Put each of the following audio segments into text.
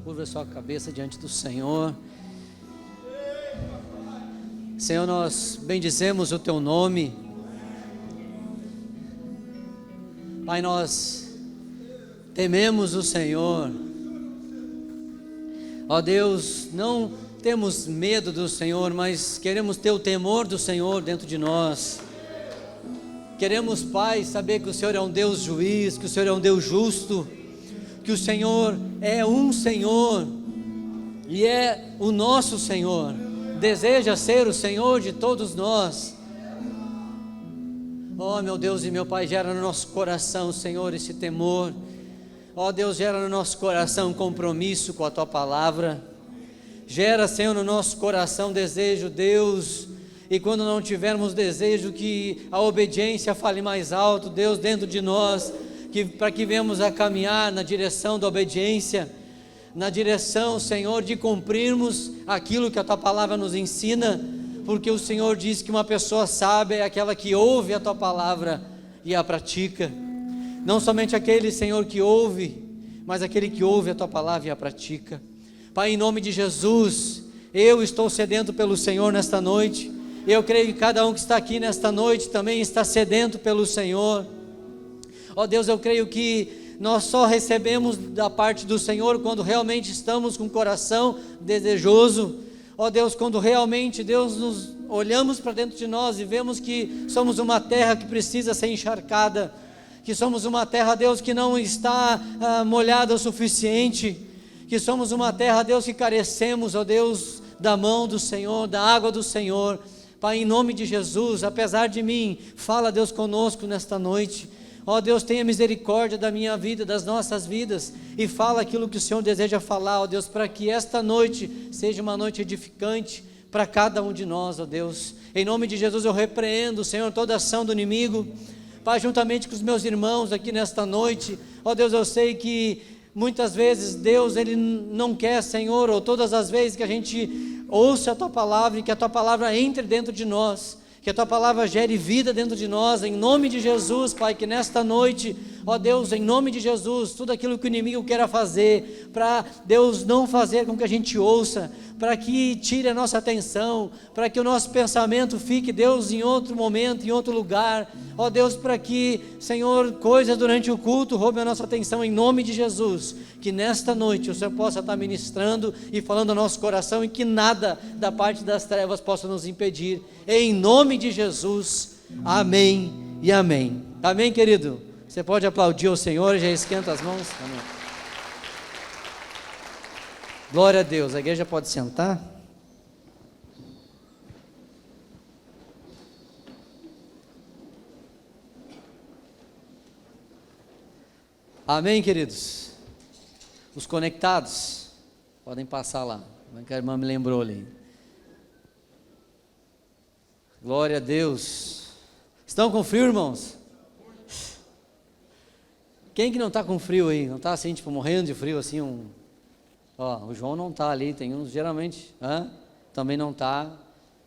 Curva a sua cabeça diante do Senhor. Senhor, nós bendizemos o Teu nome. Pai, nós tememos o Senhor. Ó Deus, não temos medo do Senhor, mas queremos ter o temor do Senhor dentro de nós. Queremos, Pai, saber que o Senhor é um Deus juiz, que o Senhor é um Deus justo, que o Senhor é um Senhor e é o nosso Senhor, deseja ser o Senhor de todos nós. Oh meu Deus e meu Pai, gera no nosso coração, Senhor, esse temor. Oh Deus, gera no nosso coração compromisso com a Tua Palavra. Gera, Senhor, no nosso coração desejo, Deus, e quando não tivermos desejo, que a obediência fale mais alto, Deus, dentro de nós, para que venhamos a caminhar na direção da obediência, na direção, Senhor, de cumprirmos aquilo que a Tua Palavra nos ensina, porque o Senhor diz que uma pessoa sábia é aquela que ouve a Tua Palavra e a pratica. Não somente aquele, Senhor, que ouve, mas aquele que ouve a Tua Palavra e a pratica. Pai, em nome de Jesus, eu estou sedento pelo Senhor nesta noite. Eu creio que cada um que está aqui nesta noite também está sedento pelo Senhor. Ó Deus, eu creio que nós só recebemos da parte do Senhor quando realmente estamos com o coração desejoso. Ó Deus, quando realmente, Deus, nos olhamos para dentro de nós e vemos que somos uma terra que precisa ser encharcada, que somos uma terra, Deus, que não está molhada o suficiente, que somos uma terra, Deus, que carecemos, ó Deus, da mão do Senhor, da água do Senhor. Pai, em nome de Jesus, apesar de mim, fala, Deus, conosco nesta noite. Ó Deus, tenha misericórdia da minha vida, das nossas vidas, e fala aquilo que o Senhor deseja falar, ó Deus, para que esta noite seja uma noite edificante para cada um de nós, ó Deus. Em nome de Jesus eu repreendo, Senhor, toda ação do inimigo. Pai, juntamente com os meus irmãos aqui nesta noite, ó Deus, eu sei que muitas vezes, Deus, Ele não quer, Senhor, ou todas as vezes que a gente ouça a Tua Palavra e que a Tua Palavra entre dentro de nós, que a Tua Palavra gere vida dentro de nós, em nome de Jesus, Pai, que nesta noite, ó Deus, em nome de Jesus, tudo aquilo que o inimigo queira fazer, para Deus não fazer com que a gente ouça, para que tire a nossa atenção, para que o nosso pensamento fique, Deus, em outro momento, em outro lugar, ó Deus, para que, Senhor, coisas durante o culto roubem a nossa atenção, em nome de Jesus, que nesta noite o Senhor possa estar ministrando e falando ao nosso coração, e que nada da parte das trevas possa nos impedir, em nome de Jesus, amém e amém. Amém, querido? Você pode aplaudir o Senhor, já esquenta as mãos. Amém. Glória a Deus. A igreja pode sentar. Amém, queridos? Os conectados podem passar lá, que a irmã me lembrou ali. Glória a Deus. Estão com frio, irmãos? Quem que não está com frio aí? Não está assim, tipo, morrendo de frio, assim, Ó, o João não está ali, tem uns, geralmente, também não está.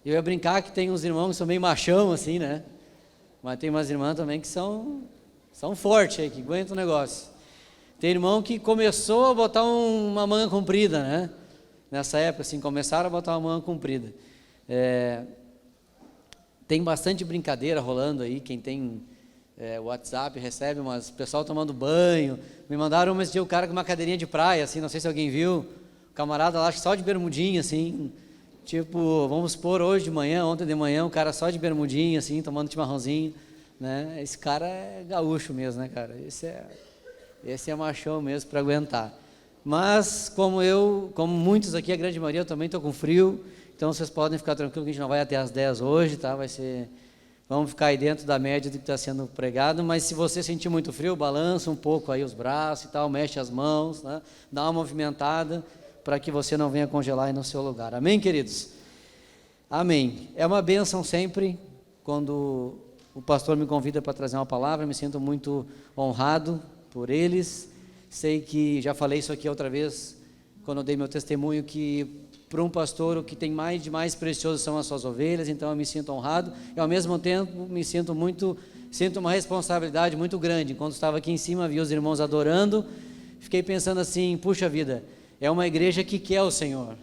Eu ia brincar que tem uns irmãos que são meio machão, assim, né? Mas tem umas irmãs também que são fortes aí, que aguentam o negócio. Tem irmão que começou a botar uma manga comprida, né? Nessa época, assim, começaram a botar uma manga comprida. Tem bastante brincadeira rolando aí, quem tem WhatsApp recebe umas pessoal tomando banho. Me mandaram esse dia o cara com uma cadeirinha de praia, assim, não sei se alguém viu, o camarada lá, acho que só de bermudinha, assim, tipo, vamos supor, hoje de manhã, ontem de manhã, o cara só de bermudinha, assim, tomando chimarrãozinho, né? Esse cara é gaúcho mesmo, né, cara? Esse é machão mesmo para aguentar. Mas como muitos aqui, a grande maioria, eu também estou com frio, então vocês podem ficar tranquilos que a gente não vai até as 10 hoje, tá? Vamos ficar aí dentro da média do que está sendo pregado, mas se você sentir muito frio, balança um pouco aí os braços e tal, mexe as mãos, né? Dá uma movimentada para que você não venha congelar aí no seu lugar. Amém, queridos? Amém. É uma bênção sempre quando o pastor me convida para trazer uma palavra, me sinto muito honrado por eles. Sei que já falei isso aqui outra vez, quando eu dei meu testemunho, que para um pastor o que tem de mais precioso são as suas ovelhas, então eu me sinto honrado e ao mesmo tempo sinto uma responsabilidade muito grande. Quando estava aqui em cima, vi os irmãos adorando, fiquei pensando assim, puxa vida, é uma igreja que quer o Senhor,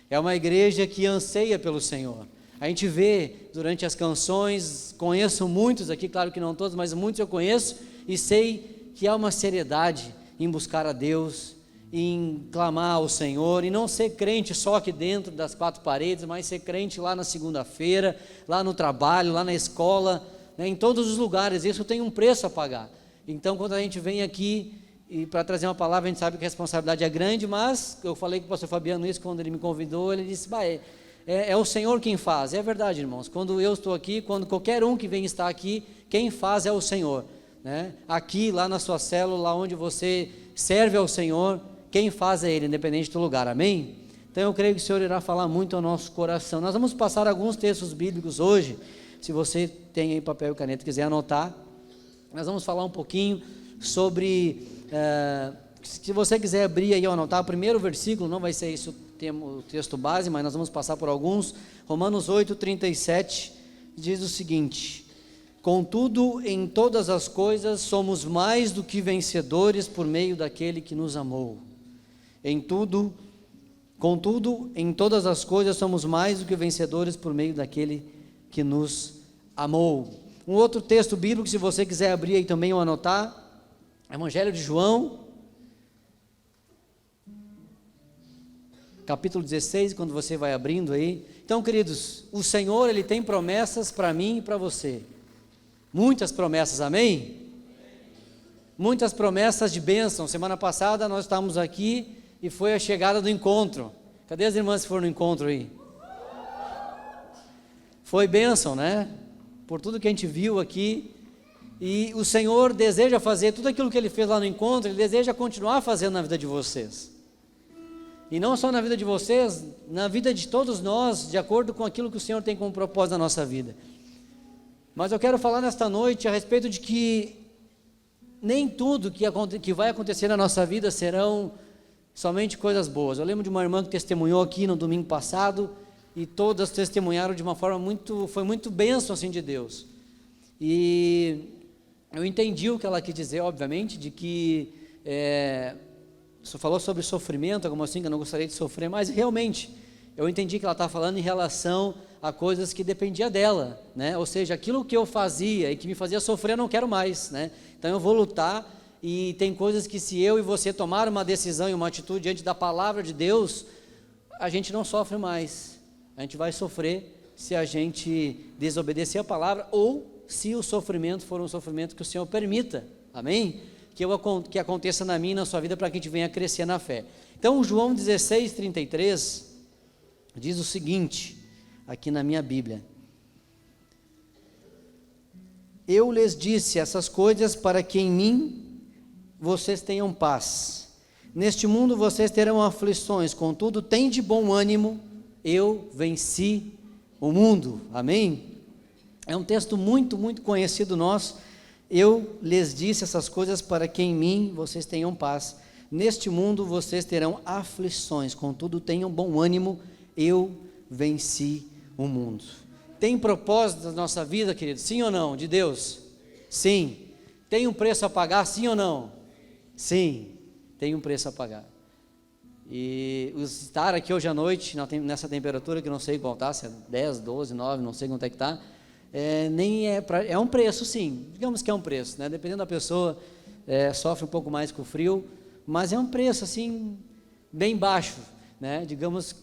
é uma igreja que anseia pelo Senhor. A gente vê durante as canções, conheço muitos aqui, claro que não todos, mas muitos eu conheço, e sei que há uma seriedade em buscar a Deus, em clamar ao Senhor, e não ser crente só aqui dentro das quatro paredes, mas ser crente lá na segunda-feira, lá no trabalho, lá na escola, né, em todos os lugares. Isso tem um preço a pagar. Então, quando a gente vem aqui e para trazer uma palavra, a gente sabe que a responsabilidade é grande, mas eu falei com o pastor Fabiano isso quando ele me convidou. Ele disse: é o Senhor quem faz. É verdade, irmãos, quando eu estou aqui, quando qualquer um que vem estar aqui, quem faz é o Senhor, né? Aqui, lá na sua célula, lá onde você serve ao Senhor, quem faz é Ele, independente do lugar, amém? Então eu creio que o Senhor irá falar muito ao nosso coração. Nós vamos passar alguns textos bíblicos hoje. Se você tem aí papel e caneta e quiser anotar, nós vamos falar um pouquinho sobre, se você quiser abrir aí ou anotar, o primeiro versículo, não vai ser isso o texto base, mas nós vamos passar por alguns. Romanos 8:37 diz o seguinte: contudo, em todas as coisas somos mais do que vencedores por meio daquele que nos amou. Contudo, em todas as coisas somos mais do que vencedores por meio daquele que nos amou. Um outro texto bíblico, se você quiser abrir aí também ou anotar, Evangelho de João, capítulo 16, quando você vai abrindo aí. Então, queridos, o Senhor, Ele tem promessas para mim e para você. Muitas promessas, amém? Muitas promessas de bênção. Semana passada nós estávamos aqui e foi a chegada do encontro. Cadê as irmãs que foram no encontro aí? Foi bênção, né? Por tudo que a gente viu aqui. E o Senhor deseja fazer tudo aquilo que Ele fez lá no encontro, Ele deseja continuar fazendo na vida de vocês. E não só na vida de vocês, na vida de todos nós, de acordo com aquilo que o Senhor tem como propósito na nossa vida. Mas eu quero falar nesta noite a respeito de que nem tudo que vai acontecer na nossa vida serão somente coisas boas. Eu lembro de uma irmã que testemunhou aqui no domingo passado, e todas testemunharam de uma forma foi muito bênção assim de Deus. E eu entendi o que ela quis dizer, obviamente, de que você falou sobre sofrimento, alguma assim, que eu não gostaria de sofrer, mas realmente eu entendi que ela estava falando em relação a coisas que dependia dela, né? Ou seja, aquilo que eu fazia e que me fazia sofrer, eu não quero mais, né? Então eu vou lutar, e tem coisas que, se eu e você tomar uma decisão e uma atitude diante da palavra de Deus, a gente não sofre mais. A gente vai sofrer se a gente desobedecer a palavra, ou se o sofrimento for um sofrimento que o Senhor permita, amém? Que aconteça na minha e na sua vida, para que a gente venha crescer na fé. Então, João 16:33 diz o seguinte, aqui na minha Bíblia: eu lhes disse essas coisas para que em mim vocês tenham paz. Neste mundo vocês terão aflições, contudo, tem de bom ânimo, eu venci o mundo, amém? É um texto muito, muito conhecido nosso. Eu lhes disse essas coisas para que em mim vocês tenham paz. Neste mundo vocês terão aflições, contudo tenham bom ânimo, eu venci o mundo. Tem propósito na nossa vida, querido? Sim ou não? De Deus? Sim. Tem um preço a pagar? Sim ou não? Sim, tem um preço a pagar. E estar aqui hoje à noite, nessa temperatura que não sei qual está, se é 10, 12, 9, não sei quanto é que está, é um preço, sim, digamos que é um preço, né? Dependendo da pessoa, sofre um pouco mais com o frio, mas é um preço assim, bem baixo, né? Digamos,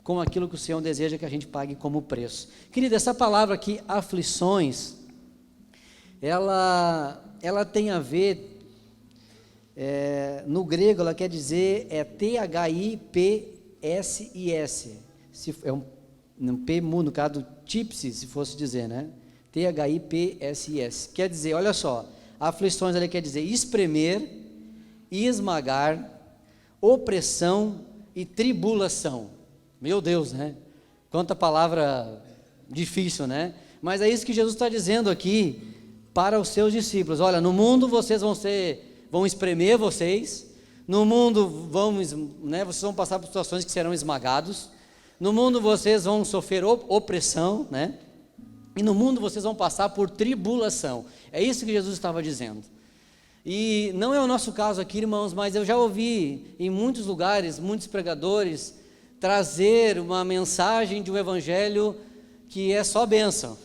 com aquilo que o Senhor deseja que a gente pague como preço. Querida, essa palavra aqui, aflições, ela tem a ver, no grego ela quer dizer T-H-I-P-S-I-S, é um P no caso do tipse, se fosse dizer, né? T-H-I-P-S-I-S, quer dizer, olha só, aflições ela quer dizer espremer, esmagar, opressão e tribulação. Meu Deus, né? Quanta palavra difícil, né? Mas é isso que Jesus está dizendo aqui para os seus discípulos. Olha, no mundo vocês vão espremer vocês, no mundo vocês vão passar por situações que serão esmagados, no mundo vocês vão sofrer opressão, né? E no mundo vocês vão passar por tribulação. É isso que Jesus estava dizendo. E não é o nosso caso aqui, irmãos, mas eu já ouvi em muitos lugares, muitos pregadores, trazer uma mensagem de um evangelho que é só bênção.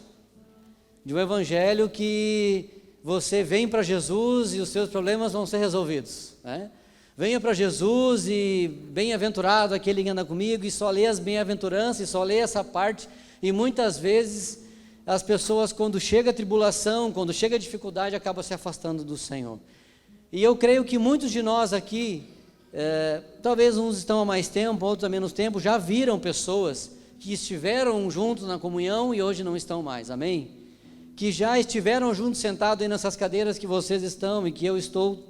De um evangelho que você vem para Jesus e os seus problemas vão ser resolvidos, né? Venha para Jesus e bem-aventurado aquele que anda comigo, e só lê as bem-aventuranças, e só lê essa parte, e muitas vezes as pessoas, quando chega a tribulação, quando chega a dificuldade, acabam se afastando do Senhor. E eu creio que muitos de nós aqui, talvez uns estão há mais tempo, outros há menos tempo, já viram pessoas que estiveram juntos na comunhão e hoje não estão mais, amém? Que já estiveram juntos sentados aí nessas cadeiras que vocês estão e que eu estou,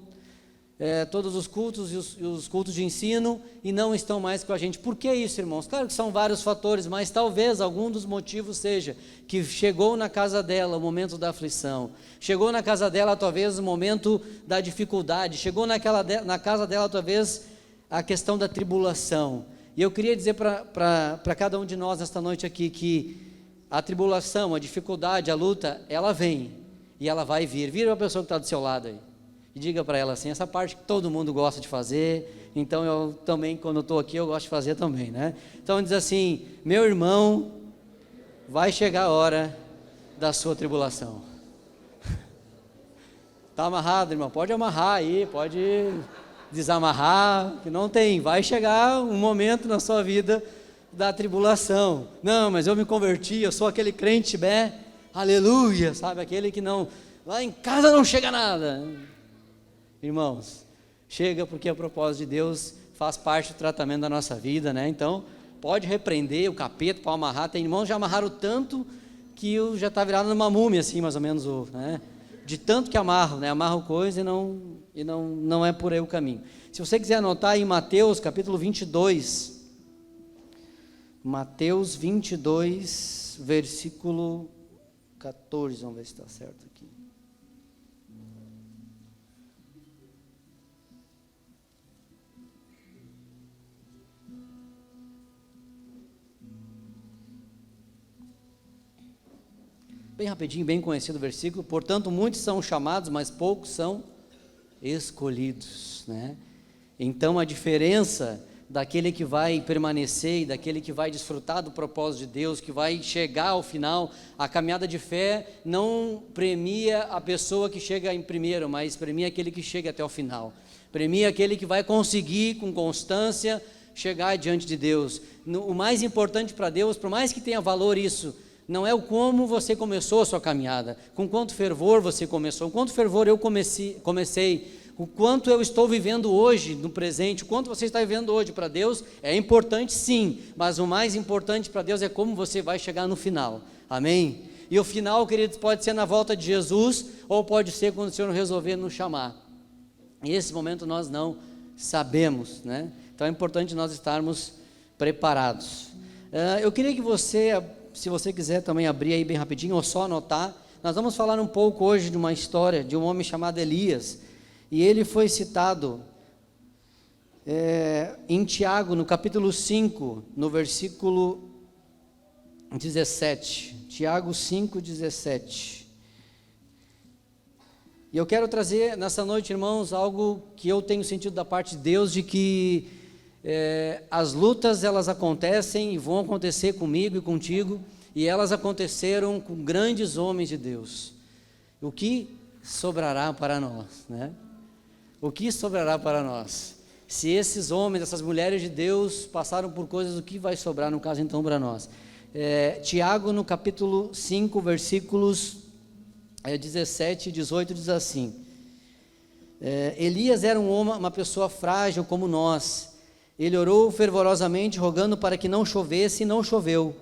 todos os cultos e os cultos de ensino, e não estão mais com a gente. Por que isso, irmãos? Claro que são vários fatores, mas talvez algum dos motivos seja que chegou na casa dela o momento da aflição, chegou na casa dela talvez o momento da dificuldade, chegou na casa dela talvez a questão da tribulação. E eu queria dizer para cada um de nós nesta noite aqui que a tribulação, a dificuldade, a luta, ela vem e ela vai vir. Vira a pessoa que está do seu lado aí e diga para ela assim: essa parte que todo mundo gosta de fazer, então eu também, quando eu estou aqui, eu gosto de fazer também, né? Então diz assim: meu irmão, vai chegar a hora da sua tribulação. Está amarrado, irmão? Pode amarrar aí, pode desamarrar, que não tem. Vai chegar um momento na sua vida da tribulação. Não, mas eu me converti, eu sou aquele crente, aleluia, sabe? Aquele que não, lá em casa não chega nada. Irmãos, chega porque a propósito de Deus faz parte do tratamento da nossa vida, né? Então, pode repreender o capeta para amarrar. Tem irmãos que já amarraram tanto que eu já está virado numa múmia, assim, mais ou menos, né? De tanto que amarram, né? Amarram coisa e não é por aí o caminho. Se você quiser anotar em Mateus, capítulo 22, Mateus 22, versículo 14, vamos ver se está certo aqui. Bem rapidinho, bem conhecido o versículo. Portanto, muitos são chamados, mas poucos são escolhidos, né? Então, a diferença daquele que vai permanecer e daquele que vai desfrutar do propósito de Deus, que vai chegar ao final, a caminhada de fé não premia a pessoa que chega em primeiro, mas premia aquele que chega até o final. Premia aquele que vai conseguir com constância chegar diante de Deus. O mais importante para Deus, por mais que tenha valor isso, não é o como você começou a sua caminhada, com quanto fervor você começou, com quanto fervor eu comecei, o quanto eu estou vivendo hoje, no presente, o quanto você está vivendo hoje para Deus, é importante sim, mas o mais importante para Deus é como você vai chegar no final, amém? E o final, queridos, pode ser na volta de Jesus, ou pode ser quando o Senhor resolver nos chamar, e esse momento nós não sabemos, né? Então é importante nós estarmos preparados. Eu queria que você, se você quiser também abrir aí bem rapidinho, ou só anotar, nós vamos falar um pouco hoje de uma história de um homem chamado Elias, e ele foi citado em Tiago, no capítulo 5, no versículo 17, Tiago 5, 17, e eu quero trazer nessa noite, irmãos, algo que eu tenho sentido da parte de Deus, de que as lutas elas acontecem e vão acontecer comigo e contigo, e elas aconteceram com grandes homens de Deus. O que sobrará para nós, né? O que sobrará para nós? Se esses homens, essas mulheres de Deus passaram por coisas, o que vai sobrar no caso então para nós? Tiago no capítulo 5, versículos 17 e 18 diz assim: Elias era um homem, uma pessoa frágil como nós. Ele orou fervorosamente, rogando para que não chovesse, e não choveu.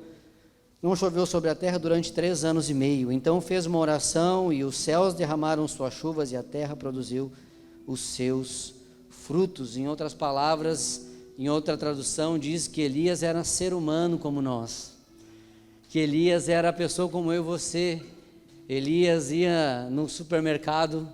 Não choveu sobre a terra durante 3 anos e meio. Então fez uma oração, e os céus derramaram suas chuvas, e a terra produziu os seus frutos. Em outras palavras, em outra tradução, diz que Elias era ser humano como nós. Que Elias era a pessoa como eu e você. Elias ia no supermercado,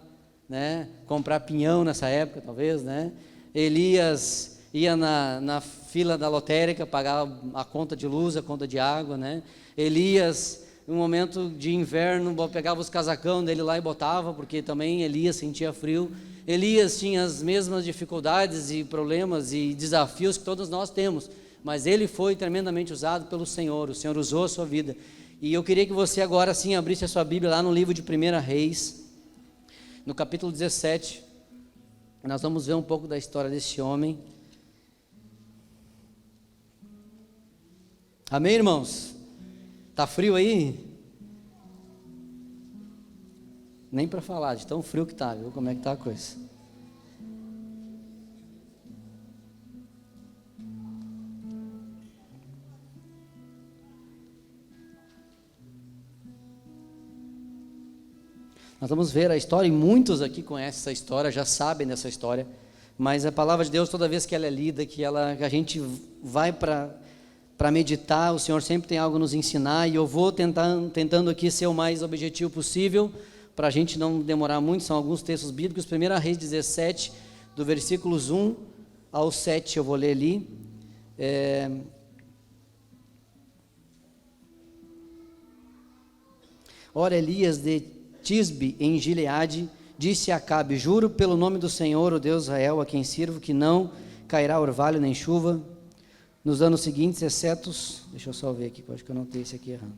né, comprar pinhão nessa época, talvez, né? Elias ia na fila da lotérica pagar a conta de luz, a conta de água, né? Elias um momento de inverno, pegava os casacão dele lá e botava, porque também Elias sentia frio. Elias tinha as mesmas dificuldades e problemas e desafios que todos nós temos, mas ele foi tremendamente usado pelo Senhor. O Senhor usou a sua vida. E eu queria que você agora sim abrisse a sua Bíblia lá no livro de 1 Reis, no capítulo 17. Nós vamos ver um pouco da história desse homem. Amém, irmãos? Tá frio aí? Nem para falar, de tão frio que tá, viu? Como é que tá a coisa? Nós vamos ver a história, e muitos aqui conhecem essa história, já sabem dessa história, mas a palavra de Deus, toda vez que ela é lida, que a gente vai para meditar, o Senhor sempre tem algo a nos ensinar, e eu vou tentando aqui ser o mais objetivo possível, para a gente não demorar muito. São alguns textos bíblicos. 1 Reis 17, do versículos 1 ao 7, eu vou ler ali. Ora, Elias de Tisbe, em Gileade, disse a Acabe: juro pelo nome do Senhor, o Deus Israel, a quem sirvo, que não cairá orvalho nem chuva nos anos seguintes, exceto... Deixa eu só ver aqui, acho que eu anotei esse aqui errado.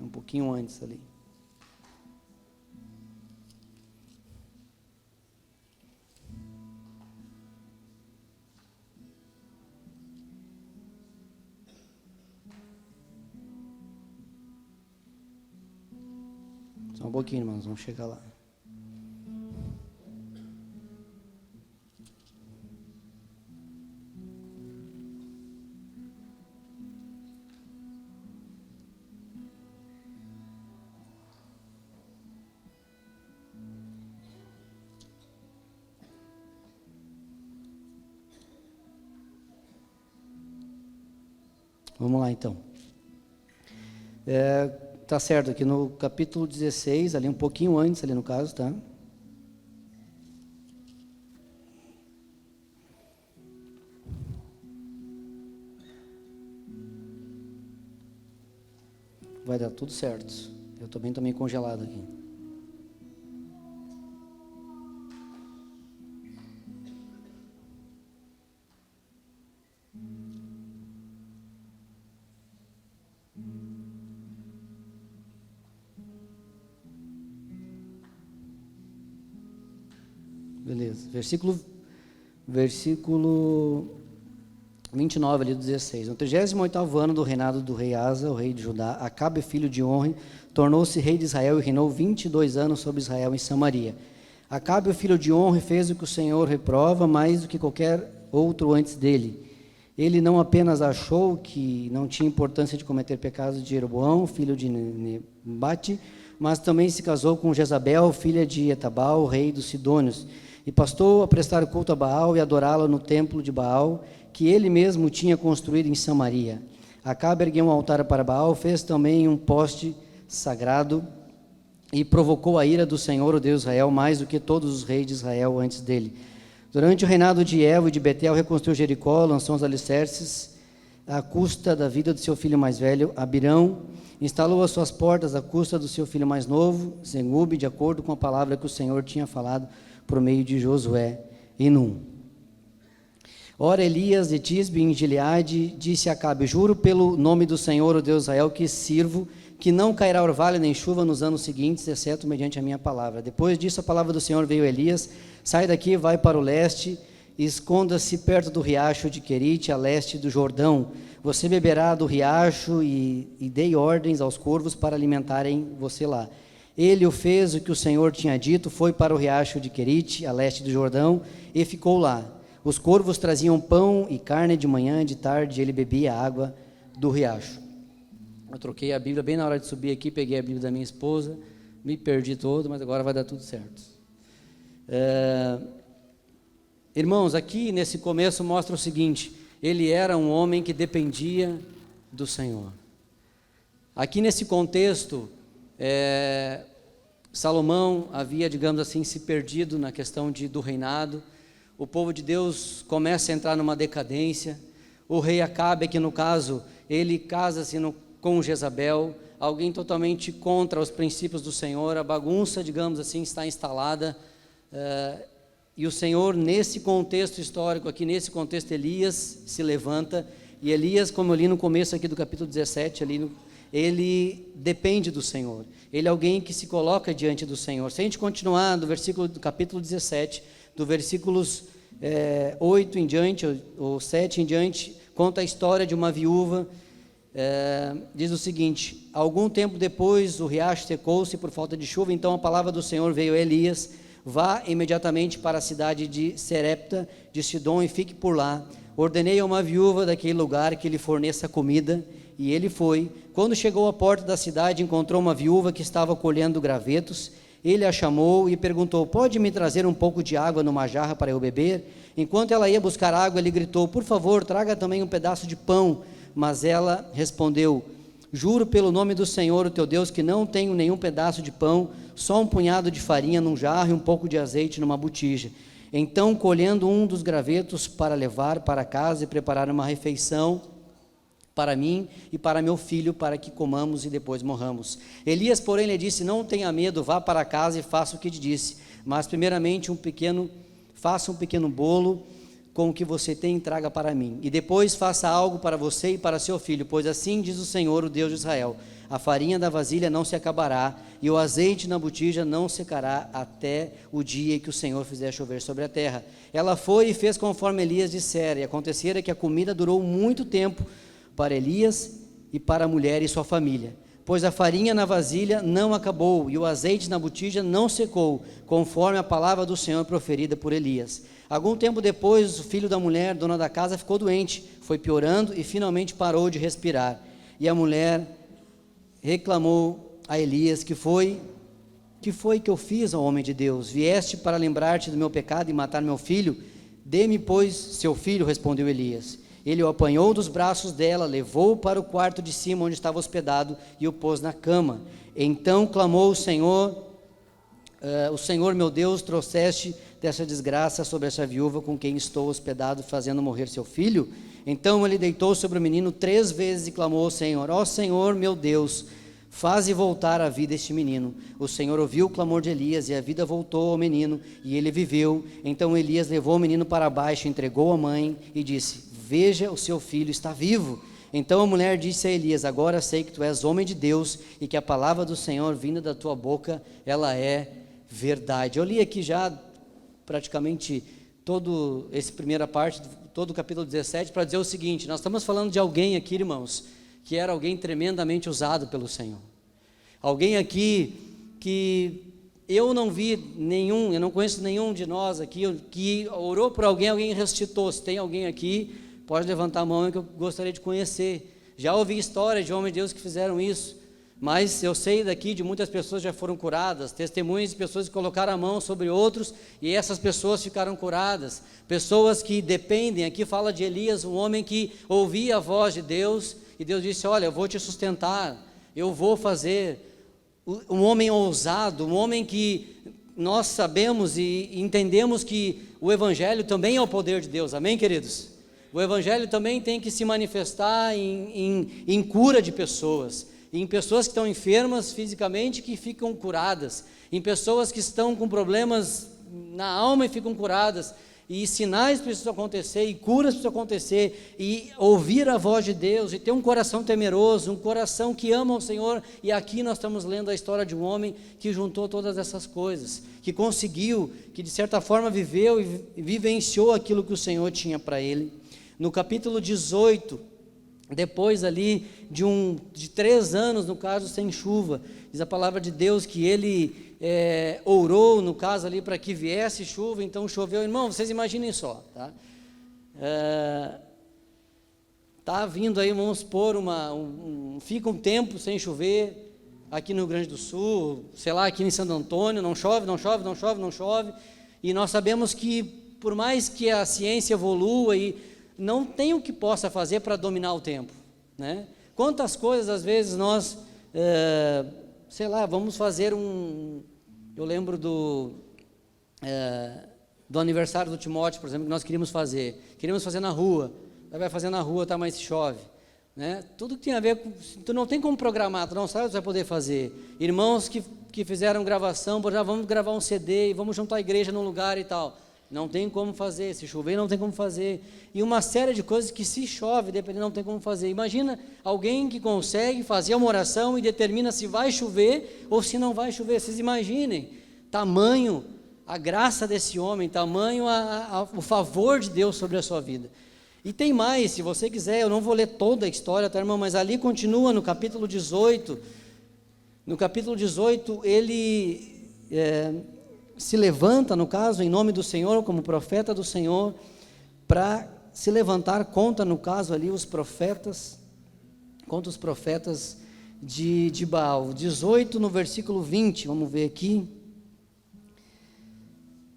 É um pouquinho antes ali. Só um pouquinho, irmãos, vamos chegar lá. Vamos lá então. Tá certo, aqui no capítulo 16, ali um pouquinho antes, ali no caso, tá? Vai dar tudo certo. Eu também estou meio congelado aqui. Beleza, versículo 29 ali do 16. No 38º ano do reinado do rei Asa, o rei de Judá, Acabe, filho de Onri, tornou-se rei de Israel e reinou 22 anos sobre Israel em Samaria. Acabe, o filho de Onri, fez o que o Senhor reprova mais do que qualquer outro antes dele. Ele não apenas achou que não tinha importância de cometer pecados de Jeroboão, filho de Nebate, mas também se casou com Jezabel, filha de Etabal, rei dos Sidônios, e passou a prestar culto a Baal e adorá-lo no templo de Baal, que ele mesmo tinha construído em Samaria. Acabe ergueu um altar para Baal, fez também um poste sagrado e provocou a ira do Senhor, o Deus de Israel, mais do que todos os reis de Israel antes dele. Durante o reinado de Evo e de Betel, reconstruiu Jericó, lançou os alicerces à custa da vida do seu filho mais velho, Abirão, instalou as suas portas à custa do seu filho mais novo, Zegube, de acordo com a palavra que o Senhor tinha falado por meio de Josué e Num. Ora, Elias de Tisbe, em Gileade, disse a Acabe: juro pelo nome do Senhor, o Deus de Israel, que sirvo, que não cairá orvalho nem chuva nos anos seguintes, exceto mediante a minha palavra. Depois disso, a palavra do Senhor veio a Elias: sai daqui, vai para o leste, esconda-se perto do riacho de Querite, a leste do Jordão. Você beberá do riacho e dei ordens aos corvos para alimentarem você lá. Ele o fez o que o Senhor tinha dito, foi para o riacho de Querite, a leste do Jordão, e ficou lá. Os corvos traziam pão e carne de manhã e de tarde, ele bebia a água do riacho. Eu troquei a Bíblia bem na hora de subir aqui, peguei a Bíblia da minha esposa, me perdi todo, mas agora vai dar tudo certo. Irmãos, aqui nesse começo mostra o seguinte: ele era um homem que dependia do Senhor. Aqui nesse contexto, Salomão havia, digamos assim, se perdido na questão do reinado. O povo de Deus começa a entrar numa decadência. O rei Acabe, que no caso, ele casa-se com Jezabel, alguém totalmente contra os princípios do Senhor, a bagunça, digamos assim, está instalada, e o Senhor, nesse contexto histórico aqui, nesse contexto, Elias se levanta, e Elias, como eu li no começo aqui do capítulo 17, ele depende do Senhor, ele é alguém que se coloca diante do Senhor. Se a gente continuar do capítulo 17, do versículos 8 em diante, ou 7 em diante, conta a história de uma viúva. Diz o seguinte: algum tempo depois o riacho secou-se por falta de chuva, então a palavra do Senhor veio a Elias: vá imediatamente para a cidade de Serepta de Sidom e fique por lá. Ordenei a uma viúva daquele lugar que lhe forneça comida, e ele foi. Quando chegou à porta da cidade, encontrou uma viúva que estava colhendo gravetos. Ele a chamou e perguntou: pode me trazer um pouco de água numa jarra para eu beber? Enquanto ela ia buscar água, ele gritou: por favor, traga também um pedaço de pão. Mas ela respondeu: juro pelo nome do Senhor, o teu Deus, que não tenho nenhum pedaço de pão, só um punhado de farinha num jarro e um pouco de azeite numa botija. Então, colhendo um dos gravetos para levar para casa e preparar uma refeição para mim e para meu filho, para que comamos e depois morramos. Elias, porém, lhe disse: não tenha medo, vá para casa e faça o que te disse, mas primeiramente faça um pequeno bolo com o que você tem e traga para mim, e depois faça algo para você e para seu filho, pois assim diz o Senhor, o Deus de Israel: a farinha da vasilha não se acabará, e o azeite na botija não secará, até o dia que o Senhor fizer chover sobre a terra. Ela foi e fez conforme Elias dissera, e acontecera que a comida durou muito tempo para Elias e para a mulher e sua família, pois a farinha na vasilha não acabou, e o azeite na botija não secou, conforme a palavra do Senhor proferida por Elias. Algum tempo depois, o filho da mulher, dona da casa, ficou doente, foi piorando e finalmente parou de respirar. E a mulher reclamou a Elias: que foi que eu fiz ao homem de Deus? Vieste para lembrar-te do meu pecado e matar meu filho? Dê-me, pois, seu filho, respondeu Elias. Ele o apanhou dos braços dela, levou-o para o quarto de cima onde estava hospedado e o pôs na cama. Então clamou o Senhor meu Deus, trouxeste dessa desgraça sobre essa viúva com quem estou hospedado, fazendo morrer seu filho? Então ele deitou sobre o menino 3 vezes e clamou ao Senhor: ó Senhor meu Deus, faze voltar à vida este menino. O Senhor ouviu o clamor de Elias, e a vida voltou ao menino, e ele viveu. Então Elias levou o menino para baixo, entregou a mãe e disse: veja, o seu filho está vivo. Então a mulher disse a Elias: agora sei que tu és homem de Deus, e que a palavra do Senhor vinda da tua boca, ela é verdade. Eu li aqui já praticamente toda essa primeira parte, todo o capítulo 17, para dizer o seguinte: nós estamos falando de alguém aqui, irmãos, que era alguém tremendamente usado pelo Senhor. Alguém aqui que eu não conheço nenhum de nós aqui que orou por alguém, alguém ressuscitou. Se tem alguém aqui, pode levantar a mão que eu gostaria de conhecer. Já ouvi histórias de homens de Deus que fizeram isso, mas eu sei daqui de muitas pessoas que já foram curadas, testemunhos de pessoas que colocaram a mão sobre outros e essas pessoas ficaram curadas. Pessoas que dependem, aqui fala de Elias, um homem que ouvia a voz de Deus, e Deus disse: olha, eu vou te sustentar, eu vou fazer. Um homem ousado, um homem que nós sabemos e entendemos que o Evangelho também é o poder de Deus, amém, queridos? O Evangelho também tem que se manifestar em cura de pessoas, em pessoas que estão enfermas fisicamente que ficam curadas, em pessoas que estão com problemas na alma e ficam curadas, e sinais precisam acontecer, e curas precisam acontecer, e ouvir a voz de Deus, e ter um coração temeroso, um coração que ama o Senhor. E aqui nós estamos lendo a história de um homem que juntou todas essas coisas, que conseguiu, que de certa forma viveu e vivenciou aquilo que o Senhor tinha para ele. No capítulo 18, depois ali de 3 anos, no caso, sem chuva, diz a palavra de Deus que ele orou, no caso ali, para que viesse chuva, então choveu. Irmão, vocês imaginem só, tá? Tá vindo aí, vamos supor, fica um tempo sem chover, aqui no Rio Grande do Sul, sei lá, aqui em Santo Antônio, não chove, e nós sabemos que, por mais que a ciência evolua, e não tem o que possa fazer para dominar o tempo, né? Quantas coisas, às vezes, nós, sei lá, vamos fazer eu lembro do aniversário do Timóteo, por exemplo, que nós queríamos fazer na rua, vai fazer na rua, tá, mas chove. né? Tudo que tem a ver com, tu não tem como programar, tu não sabe o que você vai poder fazer. Irmãos que fizeram gravação, vamos gravar um CD e vamos juntar a igreja num lugar e tal. Não tem como fazer, se chover não tem como fazer. E uma série de coisas que se chove, dependendo, não tem como fazer. Imagina alguém que consegue fazer uma oração e determina se vai chover ou se não vai chover. Vocês imaginem, tamanho a graça desse homem, tamanho o favor de Deus sobre a sua vida. E tem mais, se você quiser, eu não vou ler toda a história, tá, irmão? Mas ali continua no capítulo 18. No capítulo 18, ele se levanta, no caso, em nome do Senhor, como profeta do Senhor, para se levantar contra, no caso ali, os profetas, contra os profetas de Baal. 18 no versículo 20, vamos ver aqui.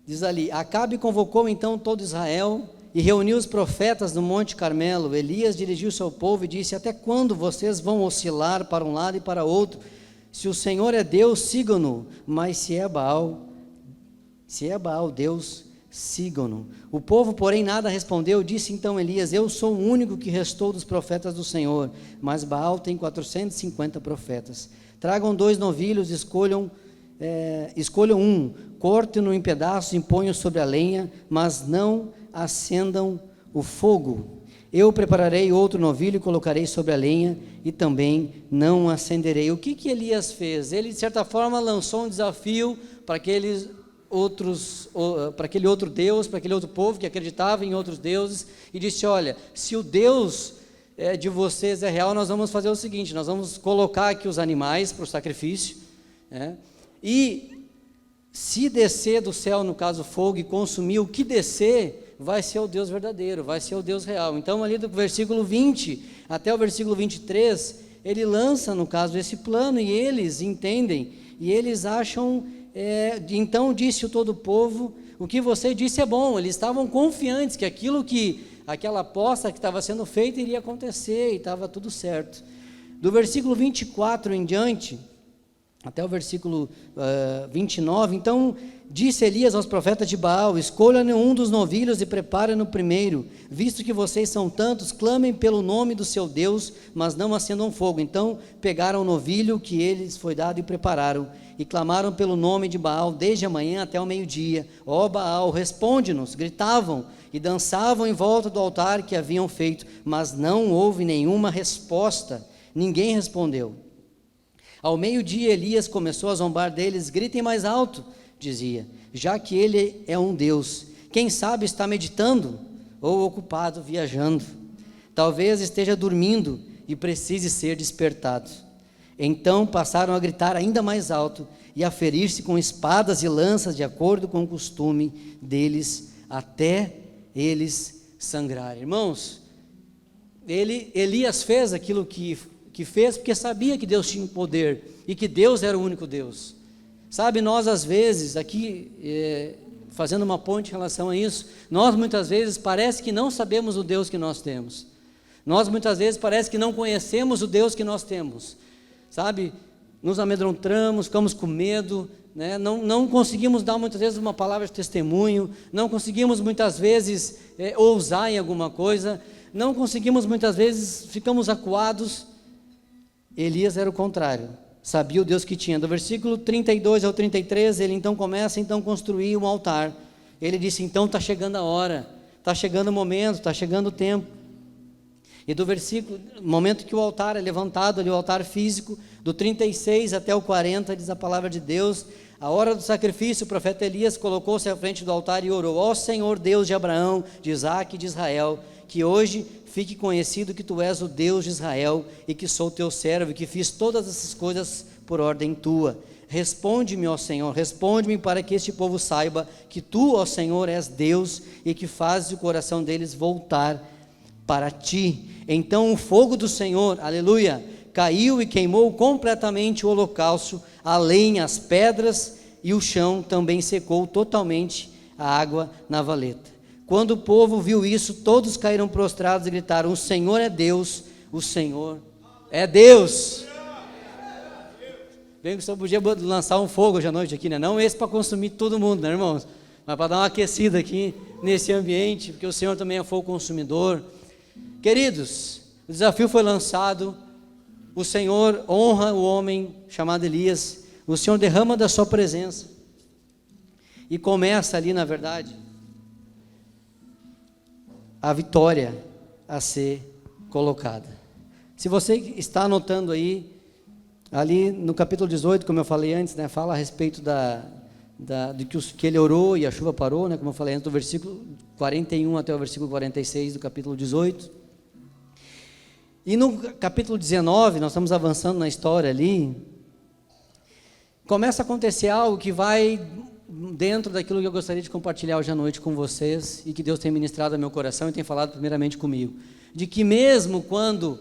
Diz ali: Acabe convocou então todo Israel e reuniu os profetas no Monte Carmelo. Elias dirigiu-se ao povo e disse: Até quando vocês vão oscilar para um lado e para outro? Se o Senhor é Deus, sigam-no, mas se é Baal, Deus, sigam-no. O povo, porém, nada respondeu. Disse então Elias: Eu sou o único que restou dos profetas do Senhor, mas Baal tem 450 profetas. Tragam 2 novilhos, escolham um, cortem-no em pedaços e ponham sobre a lenha, mas não acendam o fogo. Eu prepararei outro novilho e colocarei sobre a lenha, e também não acenderei. O que Elias fez? Ele, de certa forma, lançou um desafio para aquele outro Deus, para aquele outro povo que acreditava em outros deuses, e disse: olha, se o Deus de vocês é real, nós vamos fazer o seguinte, nós vamos colocar aqui os animais para o sacrifício, e se descer do céu, no caso fogo, e consumir o que descer, vai ser o Deus verdadeiro, vai ser o Deus real. Então ali do versículo 20 até o versículo 23, ele lança, no caso, esse plano, e eles entendem, e eles acham, então disse todo o povo: o que você disse é bom. Eles estavam confiantes que aquela aposta que estava sendo feita iria acontecer, e estava tudo certo. Do versículo 24 em diante, até o versículo 29, então disse Elias aos profetas de Baal: escolham um dos novilhos e preparem-no primeiro, visto que vocês são tantos, clamem pelo nome do seu Deus, mas não acendam fogo. Então pegaram o novilho que lhes foi dado e prepararam, e clamaram pelo nome de Baal desde a manhã até o meio-dia. Ó Baal, responde-nos, gritavam e dançavam em volta do altar que haviam feito, mas não houve nenhuma resposta, ninguém respondeu. Ao meio-dia Elias começou a zombar deles: gritem mais alto, dizia, já que ele é um Deus. Quem sabe está meditando ou ocupado viajando. Talvez esteja dormindo e precise ser despertado. Então passaram a gritar ainda mais alto e a ferir-se com espadas e lanças, de acordo com o costume deles, até eles sangrarem. Irmãos, Elias fez aquilo que fez porque sabia que Deus tinha poder e que Deus era o único Deus. Sabe, nós às vezes, aqui, fazendo uma ponte em relação a isso, nós muitas vezes parece que não sabemos o Deus que nós temos. Nós muitas vezes parece que não conhecemos o Deus que nós temos. Sabe, nos amedrontamos, ficamos com medo, né? Não conseguimos dar muitas vezes uma palavra de testemunho, não conseguimos muitas vezes ousar em alguma coisa, não conseguimos muitas vezes, ficamos acuados. Elias era o contrário, sabia o Deus que tinha. Do versículo 32 ao 33, ele então começa a construir um altar. Ele disse: então está chegando a hora, está chegando o momento, está chegando o tempo. E do versículo, momento que o altar é levantado, ali o altar físico, do 36 até o 40, diz a palavra de Deus: a hora do sacrifício, o profeta Elias colocou-se à frente do altar e orou: ó Senhor Deus de Abraão, de Isaque e de Israel, que hoje fique conhecido que tu és o Deus de Israel, e que sou teu servo, e que fiz todas essas coisas por ordem tua. Responde-me, ó Senhor, responde-me, para que este povo saiba que tu, ó Senhor, és Deus, e que fazes o coração deles voltar para ti. Então o fogo do Senhor, aleluia, caiu e queimou completamente o holocausto, a lenha, as pedras, e o chão também secou totalmente a água na valeta. Quando o povo viu isso, todos caíram prostrados e gritaram: o Senhor é Deus, o Senhor é Deus. Bem que o senhor podia lançar um fogo hoje à noite aqui, né? Não esse para consumir todo mundo, né, irmãos? Mas para dar uma aquecida aqui nesse ambiente, porque o Senhor também é fogo consumidor. Queridos, O desafio foi lançado, o Senhor honra o homem chamado Elias, o Senhor derrama da sua presença, e começa ali, na verdade, a vitória a ser colocada. Se você está anotando aí, ali no capítulo 18, como eu falei antes, né, fala a respeito de que ele orou e a chuva parou, né, como eu falei antes, do versículo 41 até o versículo 46 do capítulo 18. E no capítulo 19, nós estamos avançando na história ali, começa a acontecer algo que vai dentro daquilo que eu gostaria de compartilhar hoje à noite com vocês, e que Deus tem ministrado ao meu coração e tem falado primeiramente comigo, de que mesmo quando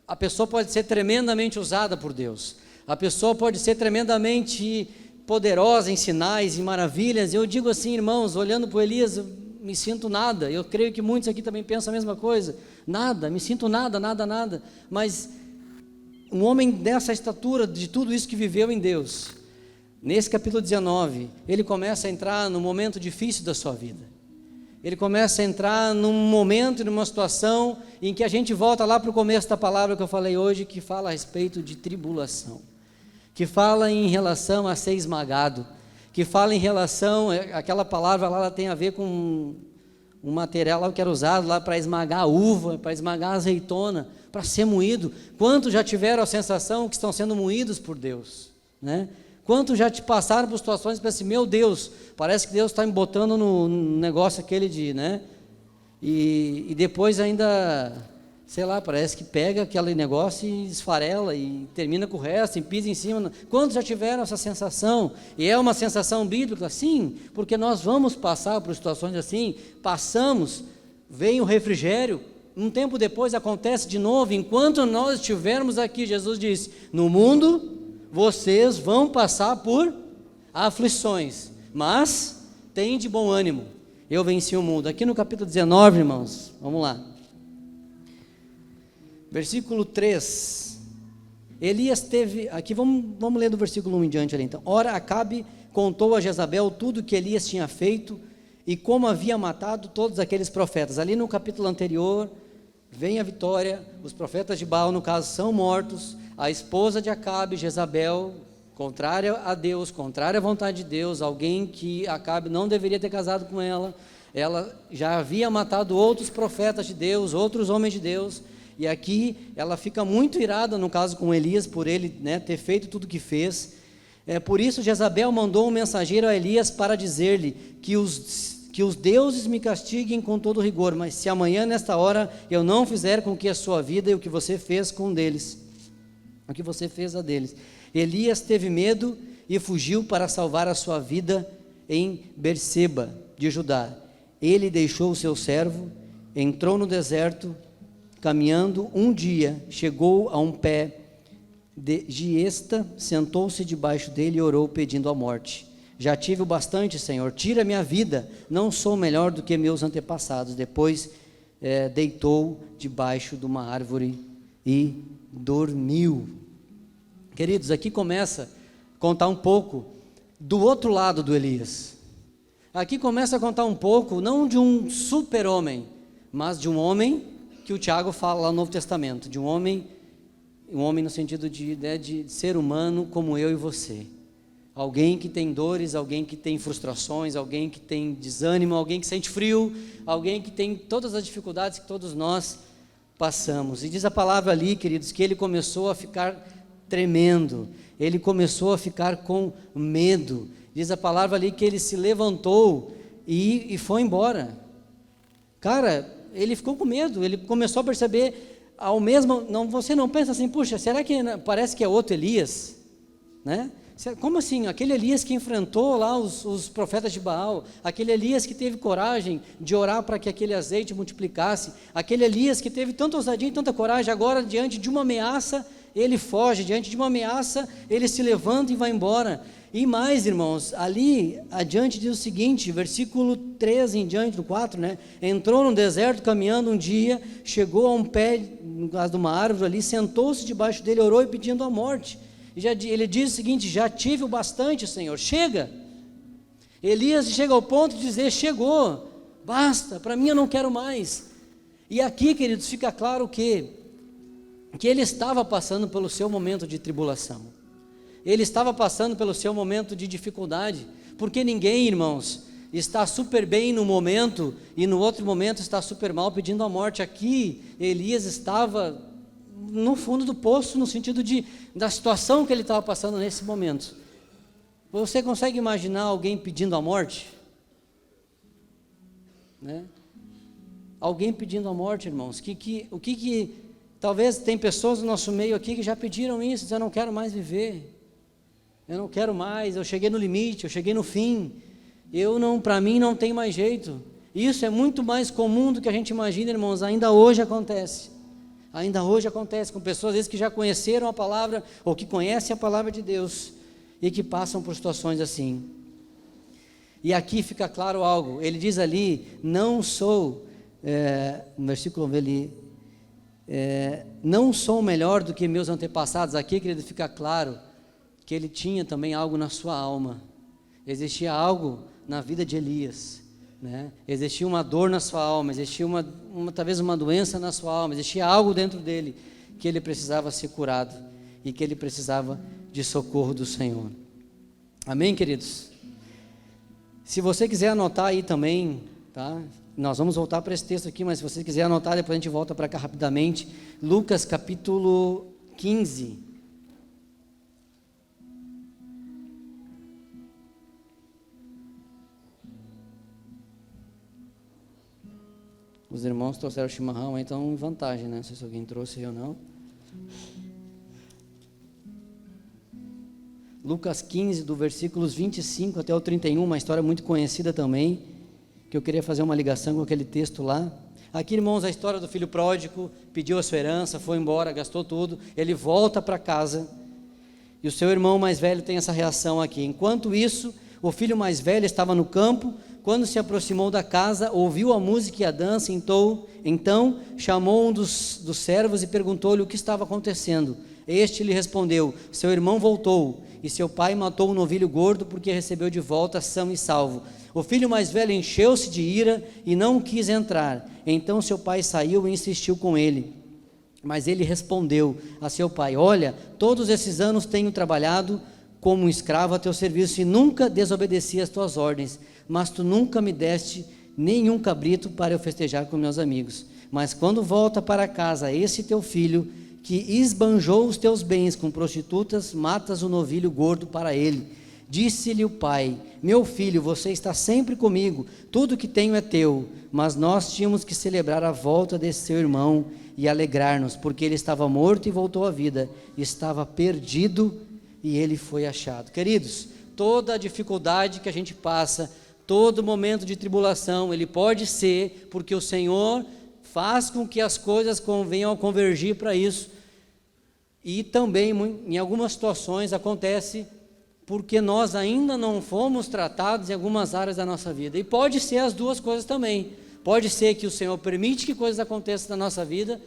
a pessoa pode ser tremendamente usada por Deus, a pessoa pode ser tremendamente poderosa em sinais e maravilhas, eu digo assim, irmãos, olhando para o Elias, eu me sinto nada, eu creio que muitos aqui também pensam a mesma coisa, nada, me sinto nada, mas um homem dessa estatura, de tudo isso que viveu em Deus, nesse capítulo 19, ele começa a entrar num momento difícil da sua vida, ele começa a entrar num momento e numa situação em que a gente volta lá para o começo da palavra que eu falei hoje, que fala a respeito de tribulação, que fala em relação a ser esmagado, que fala em relação, aquela palavra lá ela tem a ver com um material lá que era usado lá para esmagar a uva, para esmagar a azeitona, para ser moído. Quantos já tiveram a sensação que estão sendo moídos por Deus, né? Quantos já te passaram por situações que assim, meu Deus, parece que Deus está me botando no negócio aquele de, né? E depois ainda, sei lá, parece que pega aquele negócio e esfarela e termina com o resto, e pisa em cima. Quantos já tiveram essa sensação? E é uma sensação bíblica? Sim, porque nós vamos passar por situações assim, passamos, vem o refrigério, um tempo depois acontece de novo, enquanto nós estivermos aqui, Jesus disse, no mundo vocês vão passar por aflições, mas tem de bom ânimo, eu venci o mundo. Aqui no capítulo 19, irmãos, vamos lá, versículo 3, Elias teve, aqui vamos ler do versículo 1 em diante ali então. Ora, Acabe contou a Jezabel tudo que Elias tinha feito, e como havia matado todos aqueles profetas. Ali no capítulo anterior, vem a vitória, os profetas de Baal, no caso, são mortos, a esposa de Acabe, Jezabel, contrária a Deus, contrária à vontade de Deus, alguém que Acabe não deveria ter casado com ela já havia matado outros profetas de Deus, outros homens de Deus, e aqui ela fica muito irada, no caso com Elias, por ele, né, ter feito tudo o que fez. Por isso Jezabel mandou um mensageiro a Elias para dizer-lhe que os deuses me castiguem com todo rigor, mas se amanhã nesta hora eu não fizer com que a sua vida e o que você fez com um deles, o que você fez a deles. Elias teve medo e fugiu para salvar a sua vida em Berseba de Judá. Ele deixou o seu servo, entrou no deserto, caminhando um dia, chegou a um pé de giesta, sentou-se debaixo dele e orou pedindo a morte. Já tive o bastante, Senhor, tira minha vida, não sou melhor do que meus antepassados. Depois deitou debaixo de uma árvore e dormiu. Queridos, aqui começa a contar um pouco do outro lado do Elias. Aqui começa a contar um pouco, não de um super-homem, mas de um homem que o Tiago fala lá no Novo Testamento, de um homem no sentido de ser humano como eu e você. Alguém que tem dores, alguém que tem frustrações, alguém que tem desânimo, alguém que sente frio, alguém que tem todas as dificuldades que todos nós passamos. E diz a palavra ali, queridos, que ele começou a ficar tremendo, ele começou a ficar com medo. Diz a palavra ali que ele se levantou e foi embora. Cara, ele ficou com medo, ele começou a perceber você não pensa assim, puxa, será que parece que é outro Elias, né? Como assim? Aquele Elias que enfrentou lá os profetas de Baal, aquele Elias que teve coragem de orar para que aquele azeite multiplicasse, aquele Elias que teve tanta ousadia e tanta coragem, agora diante de uma ameaça, ele foge, diante de uma ameaça, ele se levanta e vai embora. E mais, irmãos, ali adiante diz o seguinte, versículo 13 em diante, do 4, né? Entrou no deserto caminhando um dia, chegou a um pé, no caso de uma árvore ali, sentou-se debaixo dele, orou e pedindo a morte. Ele diz o seguinte, já tive o bastante, Senhor, chega. Elias chega ao ponto de dizer, chegou, basta, para mim eu não quero mais. E aqui, queridos, fica claro que que ele estava passando pelo seu momento de tribulação. Ele estava passando pelo seu momento de dificuldade, porque ninguém, irmãos, está super bem no momento e no outro momento está super mal pedindo a morte. Aqui, Elias estava no fundo do poço, no sentido da situação que ele estava passando nesse momento. Você consegue imaginar alguém pedindo a morte? Né? Alguém pedindo a morte, irmãos. Talvez tem pessoas no nosso meio aqui que já pediram isso, dizem, eu não quero mais viver. Eu não quero mais, eu cheguei no limite, eu cheguei no fim. Para mim não tem mais jeito. Isso é muito mais comum do que a gente imagina, irmãos. Ainda hoje acontece. Ainda hoje acontece com pessoas, às vezes, que já conheceram a palavra, ou que conhecem a palavra de Deus, e que passam por situações assim. E aqui fica claro algo. Ele diz ali, não sou, no versículo ali, não sou melhor do que meus antepassados. Aqui, querido, fica claro que ele tinha também algo na sua alma. Existia algo na vida de Elias, né? Existia uma dor na sua alma, existia talvez uma doença na sua alma, existia algo dentro dele que ele precisava ser curado e que ele precisava de socorro do Senhor. Amém, queridos? Se você quiser anotar aí também, tá? Nós vamos voltar para esse texto aqui, mas se você quiser anotar, depois a gente volta para cá rapidamente. Lucas capítulo 15. Os irmãos trouxeram o chimarrão, então em vantagem, né? Não sei se alguém trouxe ou não. Lucas 15, do versículos 25 até o 31, uma história muito conhecida também, que eu queria fazer uma ligação com aquele texto lá. Aqui, irmãos, a história do filho pródigo, pediu a sua herança, foi embora, gastou tudo, ele volta para casa, e o seu irmão mais velho tem essa reação aqui. Enquanto isso, o filho mais velho estava no campo. Quando se aproximou da casa, ouviu a música e a dança, então chamou um dos servos e perguntou-lhe o que estava acontecendo. Este lhe respondeu, seu irmão voltou, e seu pai matou um novilho gordo, porque recebeu de volta são e salvo. O filho mais velho encheu-se de ira e não quis entrar. Então seu pai saiu e insistiu com ele. Mas ele respondeu a seu pai, olha, todos esses anos tenho trabalhado como um escravo a teu serviço e nunca desobedeci às tuas ordens, mas tu nunca me deste nenhum cabrito para eu festejar com meus amigos. Mas quando volta para casa esse teu filho, que esbanjou os teus bens com prostitutas, matas o novilho gordo para ele. Disse-lhe o pai, meu filho, você está sempre comigo, tudo que tenho é teu, mas nós tínhamos que celebrar a volta desse seu irmão e alegrar-nos, porque ele estava morto e voltou à vida, estava perdido e ele foi achado. Queridos, toda a dificuldade que a gente passa, todo momento de tribulação, ele pode ser porque o Senhor faz com que as coisas venham a convergir para isso. E também, em algumas situações, acontece porque nós ainda não fomos tratados em algumas áreas da nossa vida. E pode ser as duas coisas também. Pode ser que o Senhor permite que coisas aconteçam na nossa vida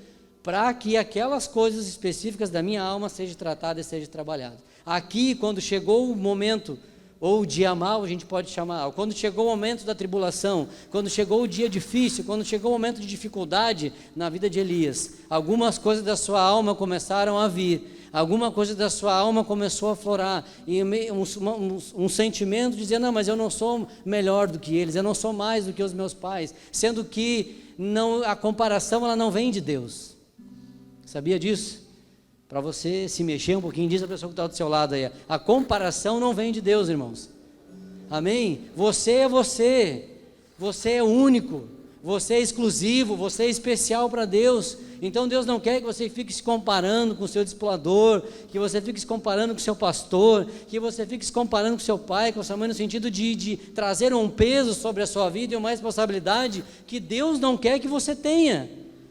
para que aquelas coisas específicas da minha alma sejam tratadas e sejam trabalhadas. Aqui, quando chegou o momento, ou o dia mau, a gente pode chamar, quando chegou o momento da tribulação, quando chegou o dia difícil, quando chegou o momento de dificuldade na vida de Elias, algumas coisas da sua alma começaram a vir, alguma coisa da sua alma começou a aflorar, e um sentimento de dizer, não, mas eu não sou melhor do que eles, eu não sou mais do que os meus pais, sendo que a comparação ela não vem de Deus. Sabia disso? Para você se mexer um pouquinho, diz a pessoa que está do seu lado aí, a comparação não vem de Deus, irmãos. Amém? Você é você, você é único, você é exclusivo, você é especial para Deus. Então Deus não quer que você fique se comparando com o seu discipulador, que você fique se comparando com o seu pastor, que você fique se comparando com o seu pai, com a sua mãe, no sentido de trazer um peso sobre a sua vida e uma responsabilidade que Deus não quer que você tenha,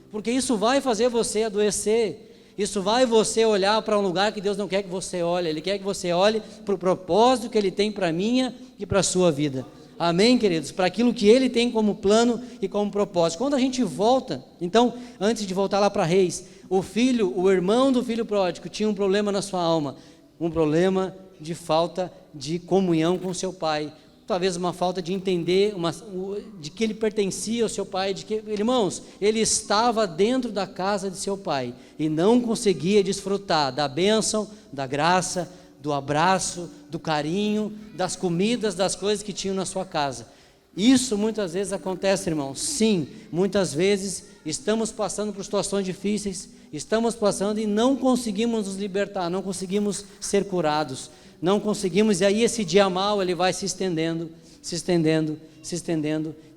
porque isso vai fazer você adoecer. Isso vai você olhar para um lugar que Deus não quer que você olhe. Ele quer que você olhe para o propósito que Ele tem para a minha e para a sua vida. Amém, queridos? Para aquilo que Ele tem como plano e como propósito. Quando a gente volta, então, antes de voltar lá para Reis, o irmão do filho pródigo tinha um problema na sua alma. Um problema de falta de comunhão com seu pai. talvez uma falta de entender, de que ele pertencia ao seu pai, irmãos, ele estava dentro da casa de seu pai, e não conseguia desfrutar da bênção, da graça, do abraço, do carinho, das comidas, das coisas que tinham na sua casa. Isso muitas vezes acontece, irmãos. Sim, muitas vezes estamos passando por situações difíceis, estamos passando e não conseguimos nos libertar, não conseguimos ser curados, não conseguimos, e aí esse dia mal ele vai se estendendo,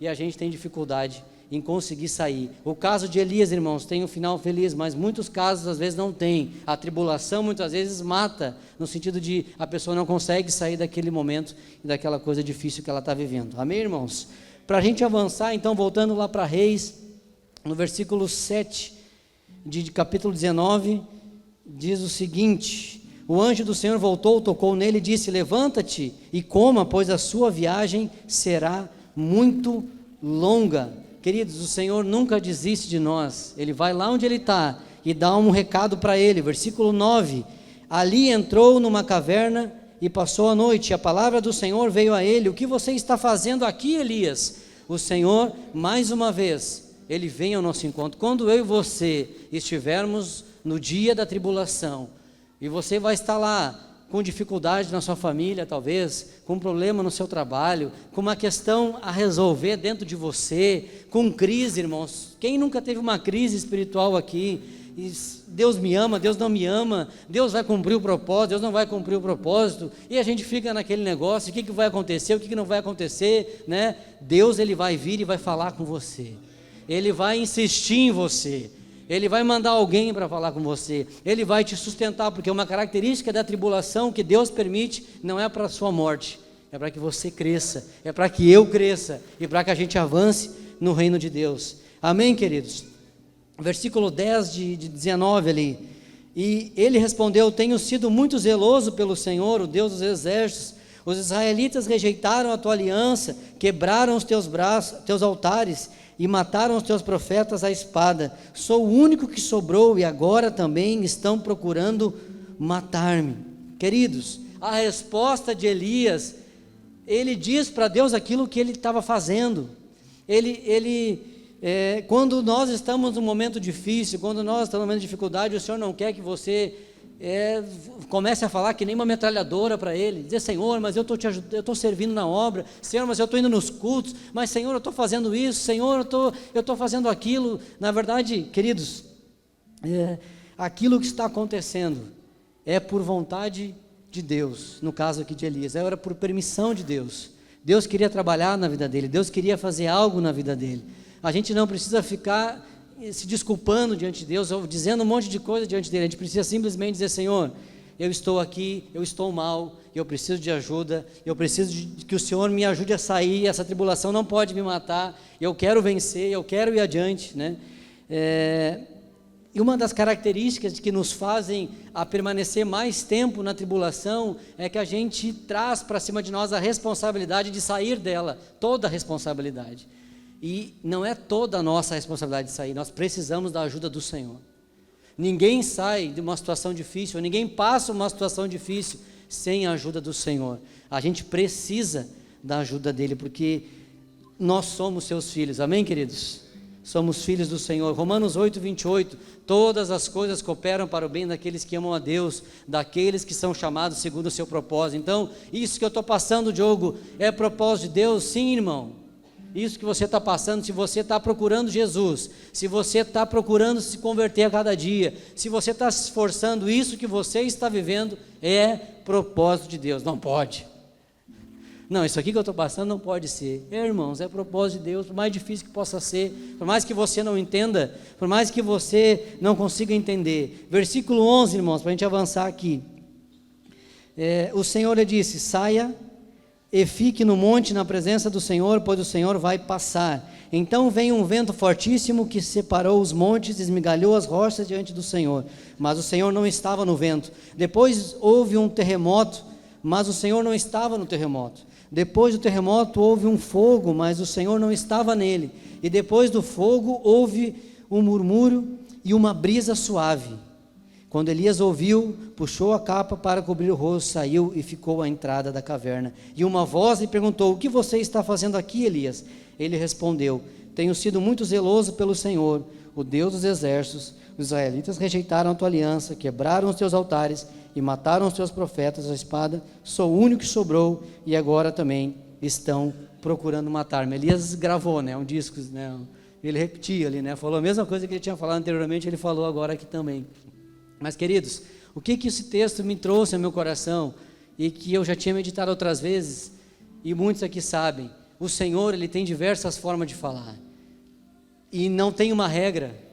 e a gente tem dificuldade em conseguir sair. O caso de Elias, irmãos, tem um final feliz, mas muitos casos às vezes não tem. A tribulação muitas vezes mata, no sentido de a pessoa não consegue sair daquele momento e daquela coisa difícil que ela está vivendo. Amém, irmãos? Para a gente avançar, então, voltando lá para Reis, no versículo 7 de capítulo 19, diz o seguinte: o anjo do Senhor voltou, tocou nele e disse: levanta-te e coma, pois a sua viagem será muito longa. Queridos, o Senhor nunca desiste de nós. Ele vai lá onde ele está e dá um recado para ele. Versículo 9: ali entrou numa caverna e passou a noite. A palavra do Senhor veio a ele: o que você está fazendo aqui, Elias? O Senhor, mais uma vez, ele vem ao nosso encontro. Quando eu e você estivermos no dia da tribulação, e você vai estar lá com dificuldade na sua família, talvez, com um problema no seu trabalho, com uma questão a resolver dentro de você, com crise, irmãos. Quem nunca teve uma crise espiritual aqui? Deus me ama, Deus não me ama, Deus vai cumprir o propósito, Deus não vai cumprir o propósito, e a gente fica naquele negócio, o que vai acontecer, o que não vai acontecer, né? Deus, ele vai vir e vai falar com você, ele vai insistir em você, ele vai mandar alguém para falar com você, ele vai te sustentar, porque uma característica da tribulação que Deus permite não é para a sua morte, é para que você cresça, é para que eu cresça, e para que a gente avance no reino de Deus. Amém, queridos? Versículo 10 de 19 ali: e ele respondeu: tenho sido muito zeloso pelo Senhor, o Deus dos exércitos. Os israelitas rejeitaram a tua aliança, quebraram os teus altares, e mataram os teus profetas à espada. Sou o único que sobrou, e agora também estão procurando matar-me. Queridos, a resposta de Elias, ele diz para Deus aquilo que ele estava fazendo. Quando nós estamos num momento difícil, quando nós estamos num momento de dificuldade, o Senhor não quer que você comece a falar que nem uma metralhadora para ele, dizer: Senhor, mas eu estou servindo na obra, Senhor, mas eu estou indo nos cultos, mas Senhor, eu estou fazendo isso, Senhor, eu estou fazendo aquilo. Na verdade, queridos, aquilo que está acontecendo é por vontade de Deus. No caso aqui de Elias, era por permissão de Deus. Deus queria trabalhar na vida dele, Deus queria fazer algo na vida dele. A gente não precisa ficar se desculpando diante de Deus, ou dizendo um monte de coisa diante dele. A gente precisa simplesmente dizer: Senhor, eu estou aqui, eu estou mal, eu preciso de ajuda, eu preciso de que o Senhor me ajude a sair, essa tribulação não pode me matar, eu quero vencer, eu quero ir adiante, né? E uma das características que nos fazem a permanecer mais tempo na tribulação é que a gente traz para cima de nós a responsabilidade de sair dela, toda a responsabilidade. E não é toda a nossa responsabilidade de sair, nós precisamos da ajuda do Senhor. Ninguém sai de uma situação difícil, ninguém passa uma situação difícil sem a ajuda do Senhor. A gente precisa da ajuda dele, porque nós somos seus filhos, amém, queridos? Somos filhos do Senhor. Romanos 8, 28, todas as coisas cooperam para o bem daqueles que amam a Deus, daqueles que são chamados segundo o seu propósito. Então, isso que eu estou passando, Diogo, é propósito de Deus? Sim, irmão. Isso que você está passando, se você está procurando Jesus, se você está procurando se converter a cada dia, se você está se esforçando, isso que você está vivendo é propósito de Deus. Não pode. Não, isso aqui que eu estou passando não pode ser. Irmãos, é propósito de Deus, por mais difícil que possa ser, por mais que você não entenda, por mais que você não consiga entender. Versículo 11, irmãos, para a gente avançar aqui. O Senhor lhe disse: saia e fique no monte na presença do Senhor, pois o Senhor vai passar. Então veio um vento fortíssimo que separou os montes, esmigalhou as rochas diante do Senhor, mas o Senhor não estava no vento. Depois houve um terremoto, mas o Senhor não estava no terremoto. Depois do terremoto houve um fogo, mas o Senhor não estava nele. E depois do fogo houve um murmúrio e uma brisa suave. Quando Elias ouviu, puxou a capa para cobrir o rosto, saiu e ficou à entrada da caverna. E uma voz lhe perguntou: o que você está fazendo aqui, Elias? Ele respondeu: tenho sido muito zeloso pelo Senhor, o Deus dos exércitos. Os israelitas rejeitaram a tua aliança, quebraram os teus altares e mataram os teus profetas à espada. Sou o único que sobrou e agora também estão procurando matar-me. Elias gravou, um disco, ele repetia ali, falou a mesma coisa que ele tinha falado anteriormente, ele falou agora aqui também. Mas, queridos, o que esse texto me trouxe ao meu coração, e que eu já tinha meditado outras vezes, e muitos aqui sabem, o Senhor, Ele tem diversas formas de falar, e não tem uma regra.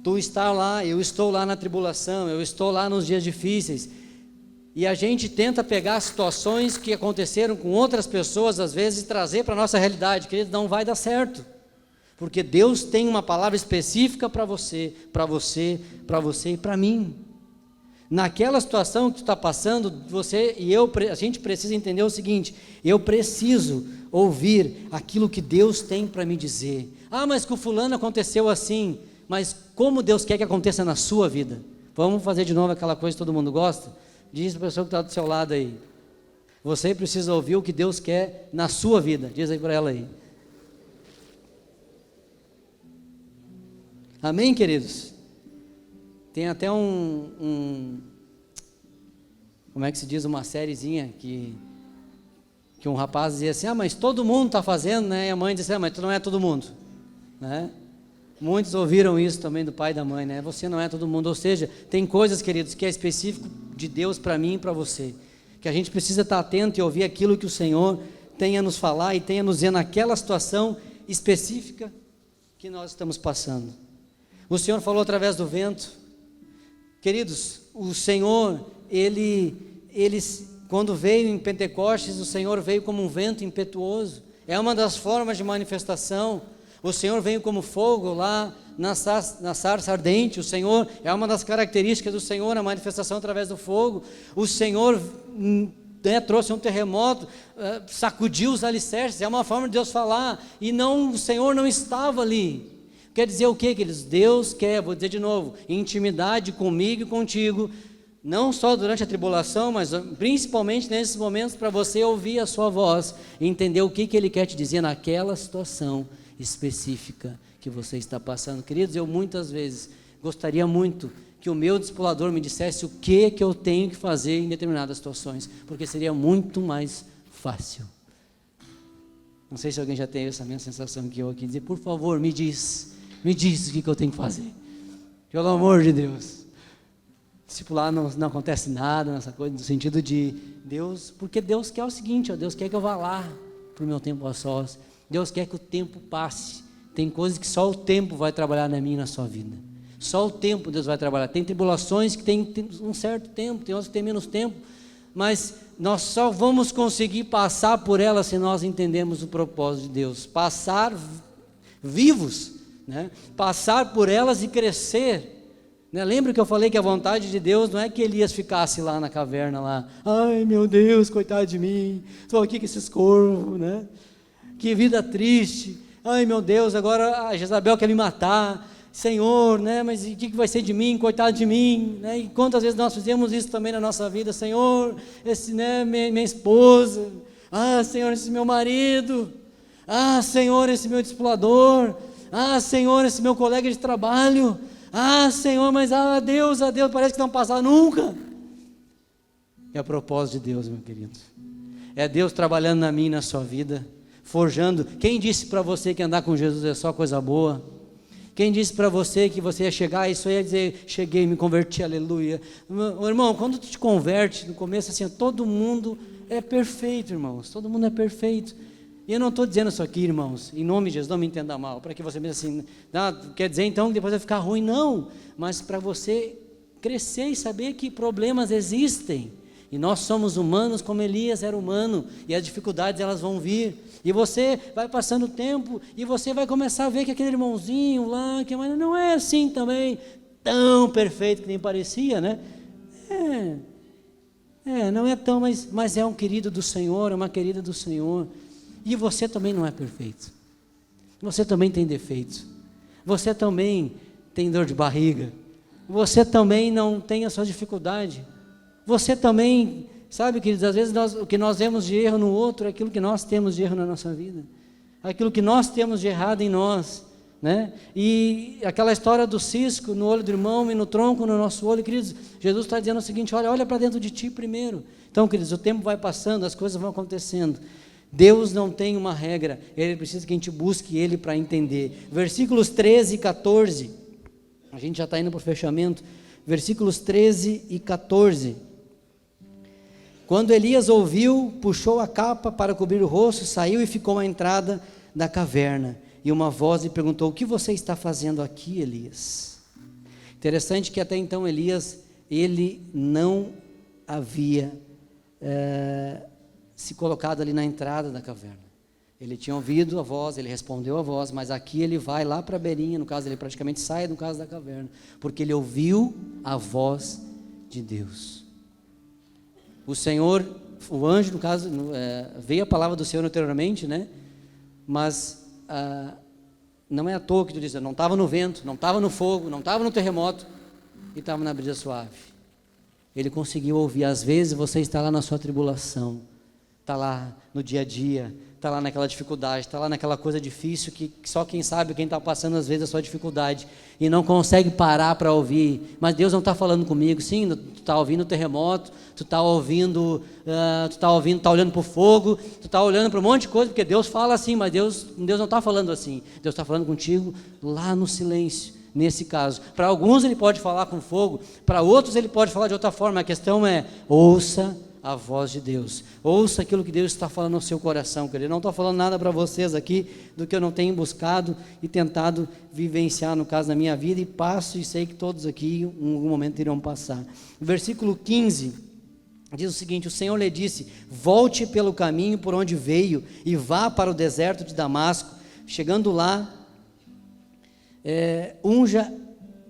Tu está lá, eu estou lá na tribulação, eu estou lá nos dias difíceis, e a gente tenta pegar situações que aconteceram com outras pessoas, às vezes, e trazer para a nossa realidade. Queridos, não vai dar certo, porque Deus tem uma palavra específica para você, para você, para você e para mim. Naquela situação que tu está passando, você e eu, a gente precisa entender o seguinte: eu preciso ouvir aquilo que Deus tem para me dizer. Ah, mas com fulano aconteceu assim, mas como Deus quer que aconteça na sua vida? Vamos fazer de novo aquela coisa que todo mundo gosta? Diz para a pessoa que está do seu lado aí: você precisa ouvir o que Deus quer na sua vida. Diz aí para ela aí. Amém, queridos? Tem até como é que se diz, uma sériezinha que um rapaz dizia assim: ah, mas todo mundo está fazendo, E a mãe disse: ah, mas tu não é todo mundo, Muitos ouviram isso também do pai e da mãe, Você não é todo mundo. Ou seja, tem coisas, queridos, que é específico de Deus para mim e para você, que a gente precisa estar atento e ouvir aquilo que o Senhor tem a nos falar e tem a nos dizer naquela situação específica que nós estamos passando. O Senhor falou através do vento. Queridos, o Senhor, Ele quando veio em Pentecostes, o Senhor veio como um vento impetuoso. É uma das formas de manifestação. O Senhor veio como fogo lá na sarça ardente. O Senhor, é uma das características do Senhor, a manifestação através do fogo. O Senhor trouxe um terremoto, sacudiu os alicerces. É uma forma de Deus falar. E o Senhor não estava ali. Quer dizer o quê, queridos? Deus quer, vou dizer de novo, intimidade comigo e contigo, não só durante a tribulação, mas principalmente nesses momentos, para você ouvir a sua voz e entender o que Ele quer te dizer naquela situação específica que você está passando. Queridos, eu muitas vezes gostaria muito que o meu discipulador me dissesse o que eu tenho que fazer em determinadas situações, porque seria muito mais fácil. Não sei se alguém já tem essa mesma sensação que eu aqui, dizer: por favor, me diz o que eu tenho que fazer, pelo amor de Deus. Discipular não acontece nada nessa coisa, no sentido de Deus, porque Deus quer o seguinte, Deus quer que eu vá lá para o meu tempo a sós. Deus quer que o tempo passe. Tem coisas que só o tempo vai trabalhar na minha e na sua vida. Só o tempo Deus vai trabalhar. Tem tribulações que tem um certo tempo, tem outras que tem menos tempo, mas nós só vamos conseguir passar por elas se nós entendemos o propósito de Deus. Passar vivos, passar por elas e crescer. Lembra que eu falei que a vontade de Deus não é que Elias ficasse lá na caverna lá: ai meu Deus, coitado de mim, estou aqui com esses corvos, que vida triste, ai meu Deus, agora a Jezabel quer me matar, Senhor, mas o que vai ser de mim, coitado de mim, E quantas vezes nós fizemos isso também na nossa vida: Senhor, esse, minha esposa, Senhor, esse meu marido, Senhor, esse meu discipulador, Senhor, esse meu colega de trabalho, Senhor, mas Deus, parece que não passa nunca. É o propósito de Deus, meu querido. É Deus trabalhando na minha e na sua vida, forjando. Quem disse para você que andar com Jesus é só coisa boa? Quem disse para você que você ia chegar, isso ia dizer: cheguei, me converti, aleluia. Meu irmão, quando tu te converte, no começo assim, todo mundo é perfeito, irmãos, todo mundo é perfeito. E eu não estou dizendo isso aqui, irmãos, em nome de Jesus, não me entenda mal, para que você pense assim, quer dizer então que depois vai ficar ruim, não, mas para você crescer e saber que problemas existem, e nós somos humanos como Elias era humano, e as dificuldades elas vão vir, e você vai passando o tempo, e você vai começar a ver que aquele irmãozinho lá, que não é assim também, tão perfeito que nem parecia, não é tão, mas é um querido do Senhor, é uma querida do Senhor. E você também não é perfeito, você também tem defeitos, você também tem dor de barriga, você também não tem a sua dificuldade. Você também, sabe, queridos, às vezes o que nós vemos de erro no outro é aquilo que nós temos de erro na nossa vida. Aquilo que nós temos de errado em nós, né? E aquela história do cisco no olho do irmão e no tronco no nosso olho, queridos, Jesus está dizendo o seguinte: olha para dentro de ti primeiro. Então, queridos, o tempo vai passando, as coisas vão acontecendo. Deus não tem uma regra, Ele precisa que a gente busque Ele para entender. Versículos 13 e 14, a gente já está indo para o fechamento. Versículos 13 e 14. Quando Elias ouviu, puxou a capa para cobrir o rosto, saiu e ficou à entrada da caverna. E uma voz lhe perguntou: o que você está fazendo aqui, Elias? Interessante que até então Elias, ele não havia se colocado ali na entrada da caverna. Ele tinha ouvido a voz, ele respondeu a voz, mas aqui ele vai lá para a beirinha, no caso ele praticamente sai no caso da caverna, porque ele ouviu a voz de Deus. O Senhor, o anjo, no caso, veio a palavra do Senhor anteriormente, né? Mas não é à toa que tu diz, não estava no vento, não estava no fogo, não estava no terremoto, e estava na brisa suave. Ele conseguiu ouvir. Às vezes você está lá na sua tribulação, está lá no dia a dia, está lá naquela dificuldade, está lá naquela coisa difícil que só quem sabe, quem está passando às vezes a sua dificuldade, e não consegue parar para ouvir. Mas Deus não está falando comigo. Sim, tu está ouvindo o terremoto, tu está ouvindo, está olhando para o fogo, tu está olhando para um monte de coisa, porque Deus fala assim, mas Deus não está falando assim. Deus está falando contigo lá no silêncio, nesse caso. Para alguns ele pode falar com fogo, para outros ele pode falar de outra forma. A questão é: ouça a voz de Deus, ouça aquilo que Deus está falando no seu coração, querido. Eu não estou falando nada para vocês aqui do que eu não tenho buscado e tentado vivenciar, no caso da minha vida, e passo, e sei que todos aqui em algum momento irão passar. Versículo 15 diz o seguinte: o Senhor lhe disse: volte pelo caminho por onde veio e vá para o deserto de Damasco. Chegando lá, unja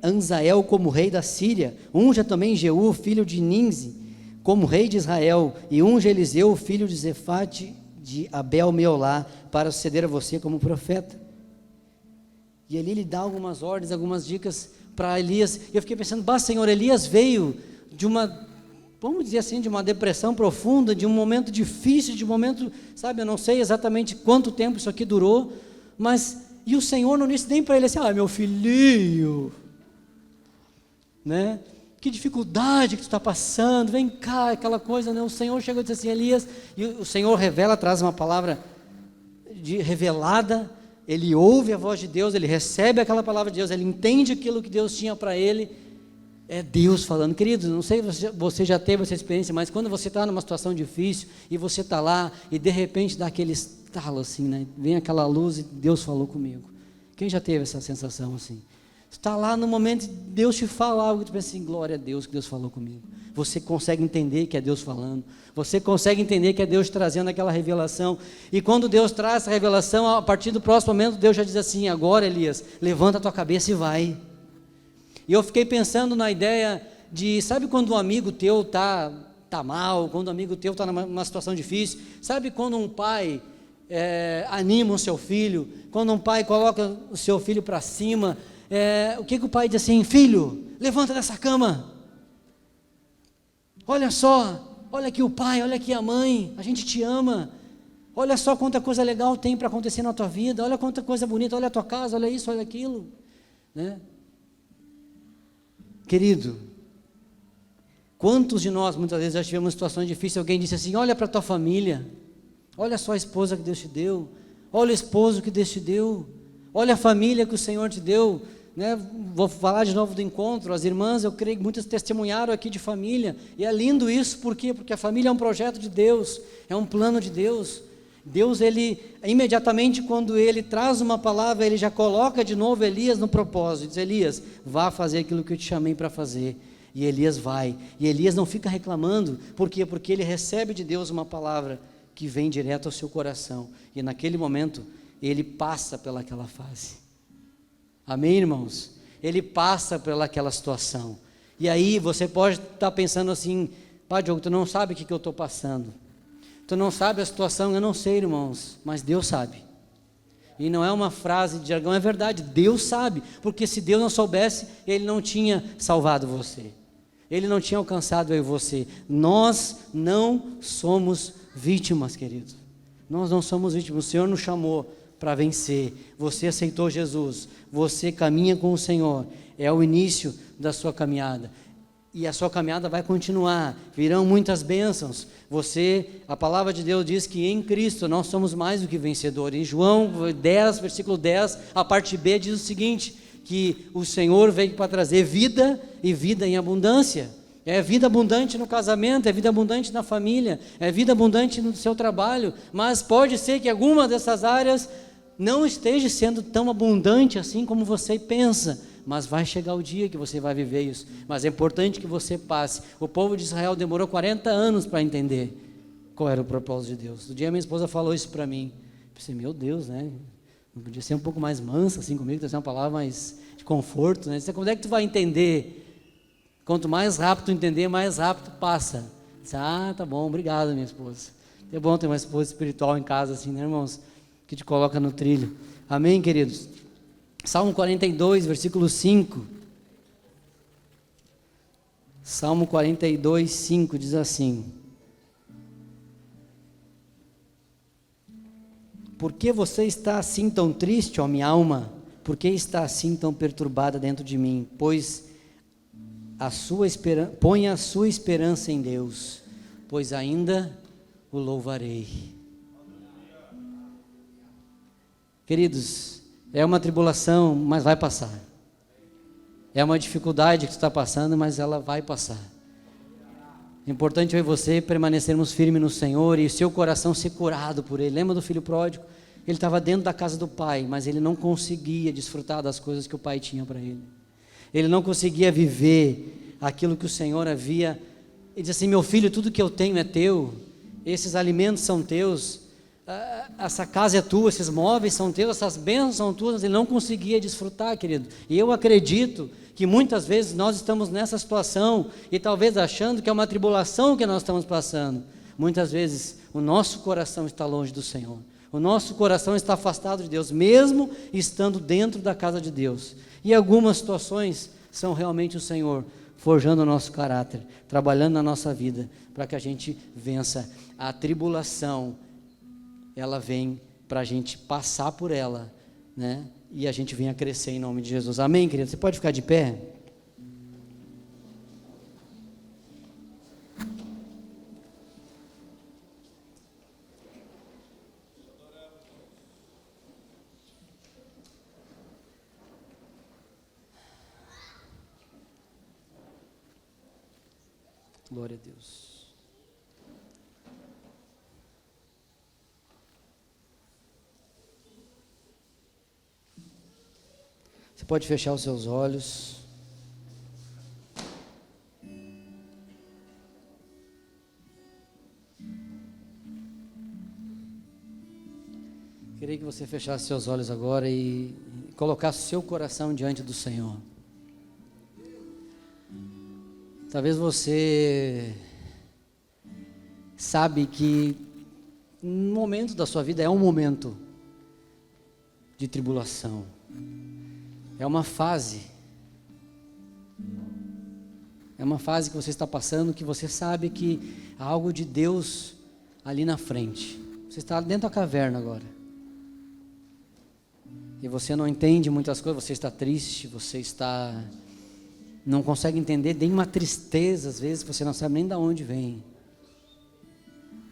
Anzael como rei da Síria, unja também Jeú, filho de Ninzi, como rei de Israel, e unja Eliseu, filho de Zefate, de Abel Meolá, para suceder a você como profeta. E ali ele dá algumas ordens, algumas dicas para Elias. E eu fiquei pensando: Senhor, Elias veio de uma, vamos dizer assim, de uma depressão profunda, de um momento difícil, de um momento, sabe, eu não sei exatamente quanto tempo isso aqui durou, mas, e o Senhor não disse nem para ele assim: meu filhinho, né? Que dificuldade que tu está passando, vem cá, aquela coisa, né? O Senhor chegou e disse assim: Elias, e o Senhor revela, traz uma palavra revelada, ele ouve a voz de Deus, ele recebe aquela palavra de Deus, ele entende aquilo que Deus tinha para ele, é Deus falando. Queridos, não sei se você já teve essa experiência, mas quando você está numa situação difícil, e você está lá, e de repente dá aquele estalo assim, né? Vem aquela luz e Deus falou comigo. Quem já teve essa sensação assim? Está lá no momento de Deus te fala algo, tu pensa assim: glória a Deus que Deus falou comigo. Você consegue entender que é Deus falando, você consegue entender que é Deus trazendo aquela revelação, e quando Deus traz essa revelação, a partir do próximo momento, Deus já diz assim: agora, Elias, levanta a tua cabeça e vai. E eu fiquei pensando na ideia de, sabe quando um amigo teu está mal, quando um amigo teu está numa situação difícil, sabe quando um pai anima o seu filho, quando um pai coloca o seu filho para cima, o que o pai diz assim: filho, levanta dessa cama, olha só, olha aqui o pai, olha aqui a mãe, a gente te ama, olha só quanta coisa legal tem para acontecer na tua vida, olha quanta coisa bonita, olha a tua casa, olha isso, olha aquilo, né? Querido, quantos de nós muitas vezes já tivemos situações difíceis, alguém disse assim: olha para a tua família, olha só a esposa que Deus te deu, olha o esposo que Deus te deu, olha a família que o Senhor te deu, né? Vou falar de novo do encontro, as irmãs, eu creio que muitas testemunharam aqui de família, e é lindo isso. Por quê? Porque a família é um projeto de Deus, é um plano de Deus. Deus, ele, imediatamente quando ele traz uma palavra, ele já coloca de novo Elias no propósito, diz: Elias, vá fazer aquilo que eu te chamei para fazer. E Elias vai, e Elias não fica reclamando. Por quê? Porque ele recebe de Deus uma palavra que vem direto ao seu coração, e naquele momento ele passa pelaquela fase. Amém, irmãos? Ele passa pelaquela situação, e aí você pode estar pensando assim: Diogo, tu não sabe o que eu estou passando, tu não sabe a situação. Eu não sei, irmãos, mas Deus sabe. E não é uma frase de jargão, é verdade, Deus sabe, porque se Deus não soubesse, Ele não tinha salvado você, Ele não tinha alcançado eu e você. Nós não somos vítimas, querido, nós não somos vítimas. O Senhor nos chamou para vencer, você aceitou Jesus, você caminha com o Senhor, é o início da sua caminhada, e a sua caminhada vai continuar, virão muitas bênçãos. A palavra de Deus diz que em Cristo nós somos mais do que vencedores. Em João 10, versículo 10, a parte B diz o seguinte, que o Senhor veio para trazer vida e vida em abundância. É vida abundante no casamento, é vida abundante na família, é vida abundante no seu trabalho, mas pode ser que alguma dessas áreas não esteja sendo tão abundante assim como você pensa, mas vai chegar o dia que você vai viver isso. Mas é importante que você passe. O povo de Israel demorou 40 anos para entender qual era o propósito de Deus. No dia minha esposa falou isso para mim, eu pensei, meu Deus, né? Não podia ser um pouco mais mansa assim comigo, ter uma palavra mais de conforto, né? Como é que tu vai entender? Quanto mais rápido tu entender, mais rápido passa. Tá bom, obrigado, minha esposa. É bom ter uma esposa espiritual em casa assim, né, irmãos? Que te coloca no trilho. Amém, queridos? Salmo 42, versículo 5. Salmo 42, 5 diz assim: por que você está assim tão triste, ó minha alma? Por que está assim tão perturbada dentro de mim? Põe a sua esperança em Deus, pois ainda o louvarei. Queridos, é uma tribulação, mas vai passar. É uma dificuldade que você está passando, mas ela vai passar. É importante eu e você permanecermos firmes no Senhor e o seu coração ser curado por Ele. Lembra do filho pródigo? Ele estava dentro da casa do pai, mas ele não conseguia desfrutar das coisas que o pai tinha para ele. Ele não conseguia viver aquilo que o Senhor havia. Ele disse assim, meu filho, tudo que eu tenho é teu, esses alimentos são teus, essa casa é tua, esses móveis são teus, essas bênçãos são tuas. Ele não conseguia desfrutar, querido. E eu acredito que muitas vezes nós estamos nessa situação e talvez achando que é uma tribulação que nós estamos passando. Muitas vezes o nosso coração está longe do Senhor, o nosso coração está afastado de Deus, mesmo estando dentro da casa de Deus. E algumas situações são realmente o Senhor forjando o nosso caráter, trabalhando na nossa vida, para que a gente vença. A tribulação, ela vem para a gente passar por ela, né? E a gente venha crescer em nome de Jesus. Amém, querido? Você pode ficar de pé? Glória a Deus. Você pode fechar os seus olhos. Queria que você fechasse seus olhos agora e colocasse seu coração diante do Senhor. Talvez você sabe que um momento da sua vida é um momento de tribulação. É uma fase que você está passando, que você sabe que há algo de Deus ali na frente. Você está dentro da caverna agora. E você não entende muitas coisas, você está triste, não consegue entender, tem uma tristeza às vezes que você não sabe nem de onde vem.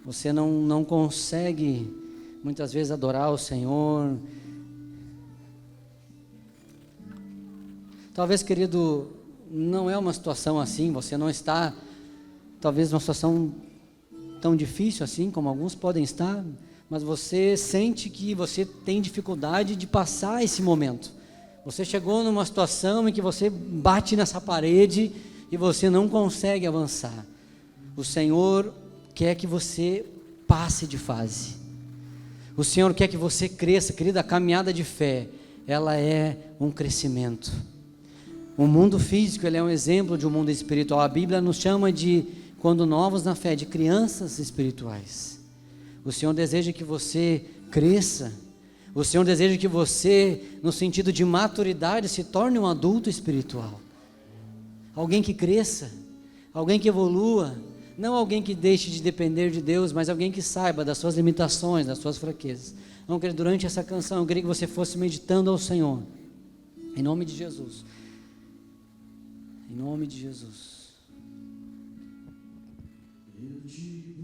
Você não consegue muitas vezes adorar o Senhor. Talvez, querido, não é uma situação assim, você não está, talvez numa situação tão difícil assim, como alguns podem estar, mas você sente que você tem dificuldade de passar esse momento. Você chegou numa situação em que você bate nessa parede e você não consegue avançar. O Senhor quer que você passe de fase. O Senhor quer que você cresça, querida. A caminhada de fé, ela é um crescimento. O mundo físico, ele é um exemplo de um mundo espiritual. A Bíblia nos chama de, quando novos na fé, de crianças espirituais. O Senhor deseja que você cresça. O Senhor deseja que você, no sentido de maturidade, se torne um adulto espiritual. Alguém que cresça, alguém que evolua, não alguém que deixe de depender de Deus, mas alguém que saiba das suas limitações, das suas fraquezas. Então, querido, durante essa canção, eu queria que você fosse meditando ao Senhor, em nome de Jesus. Em nome de Jesus. Eu te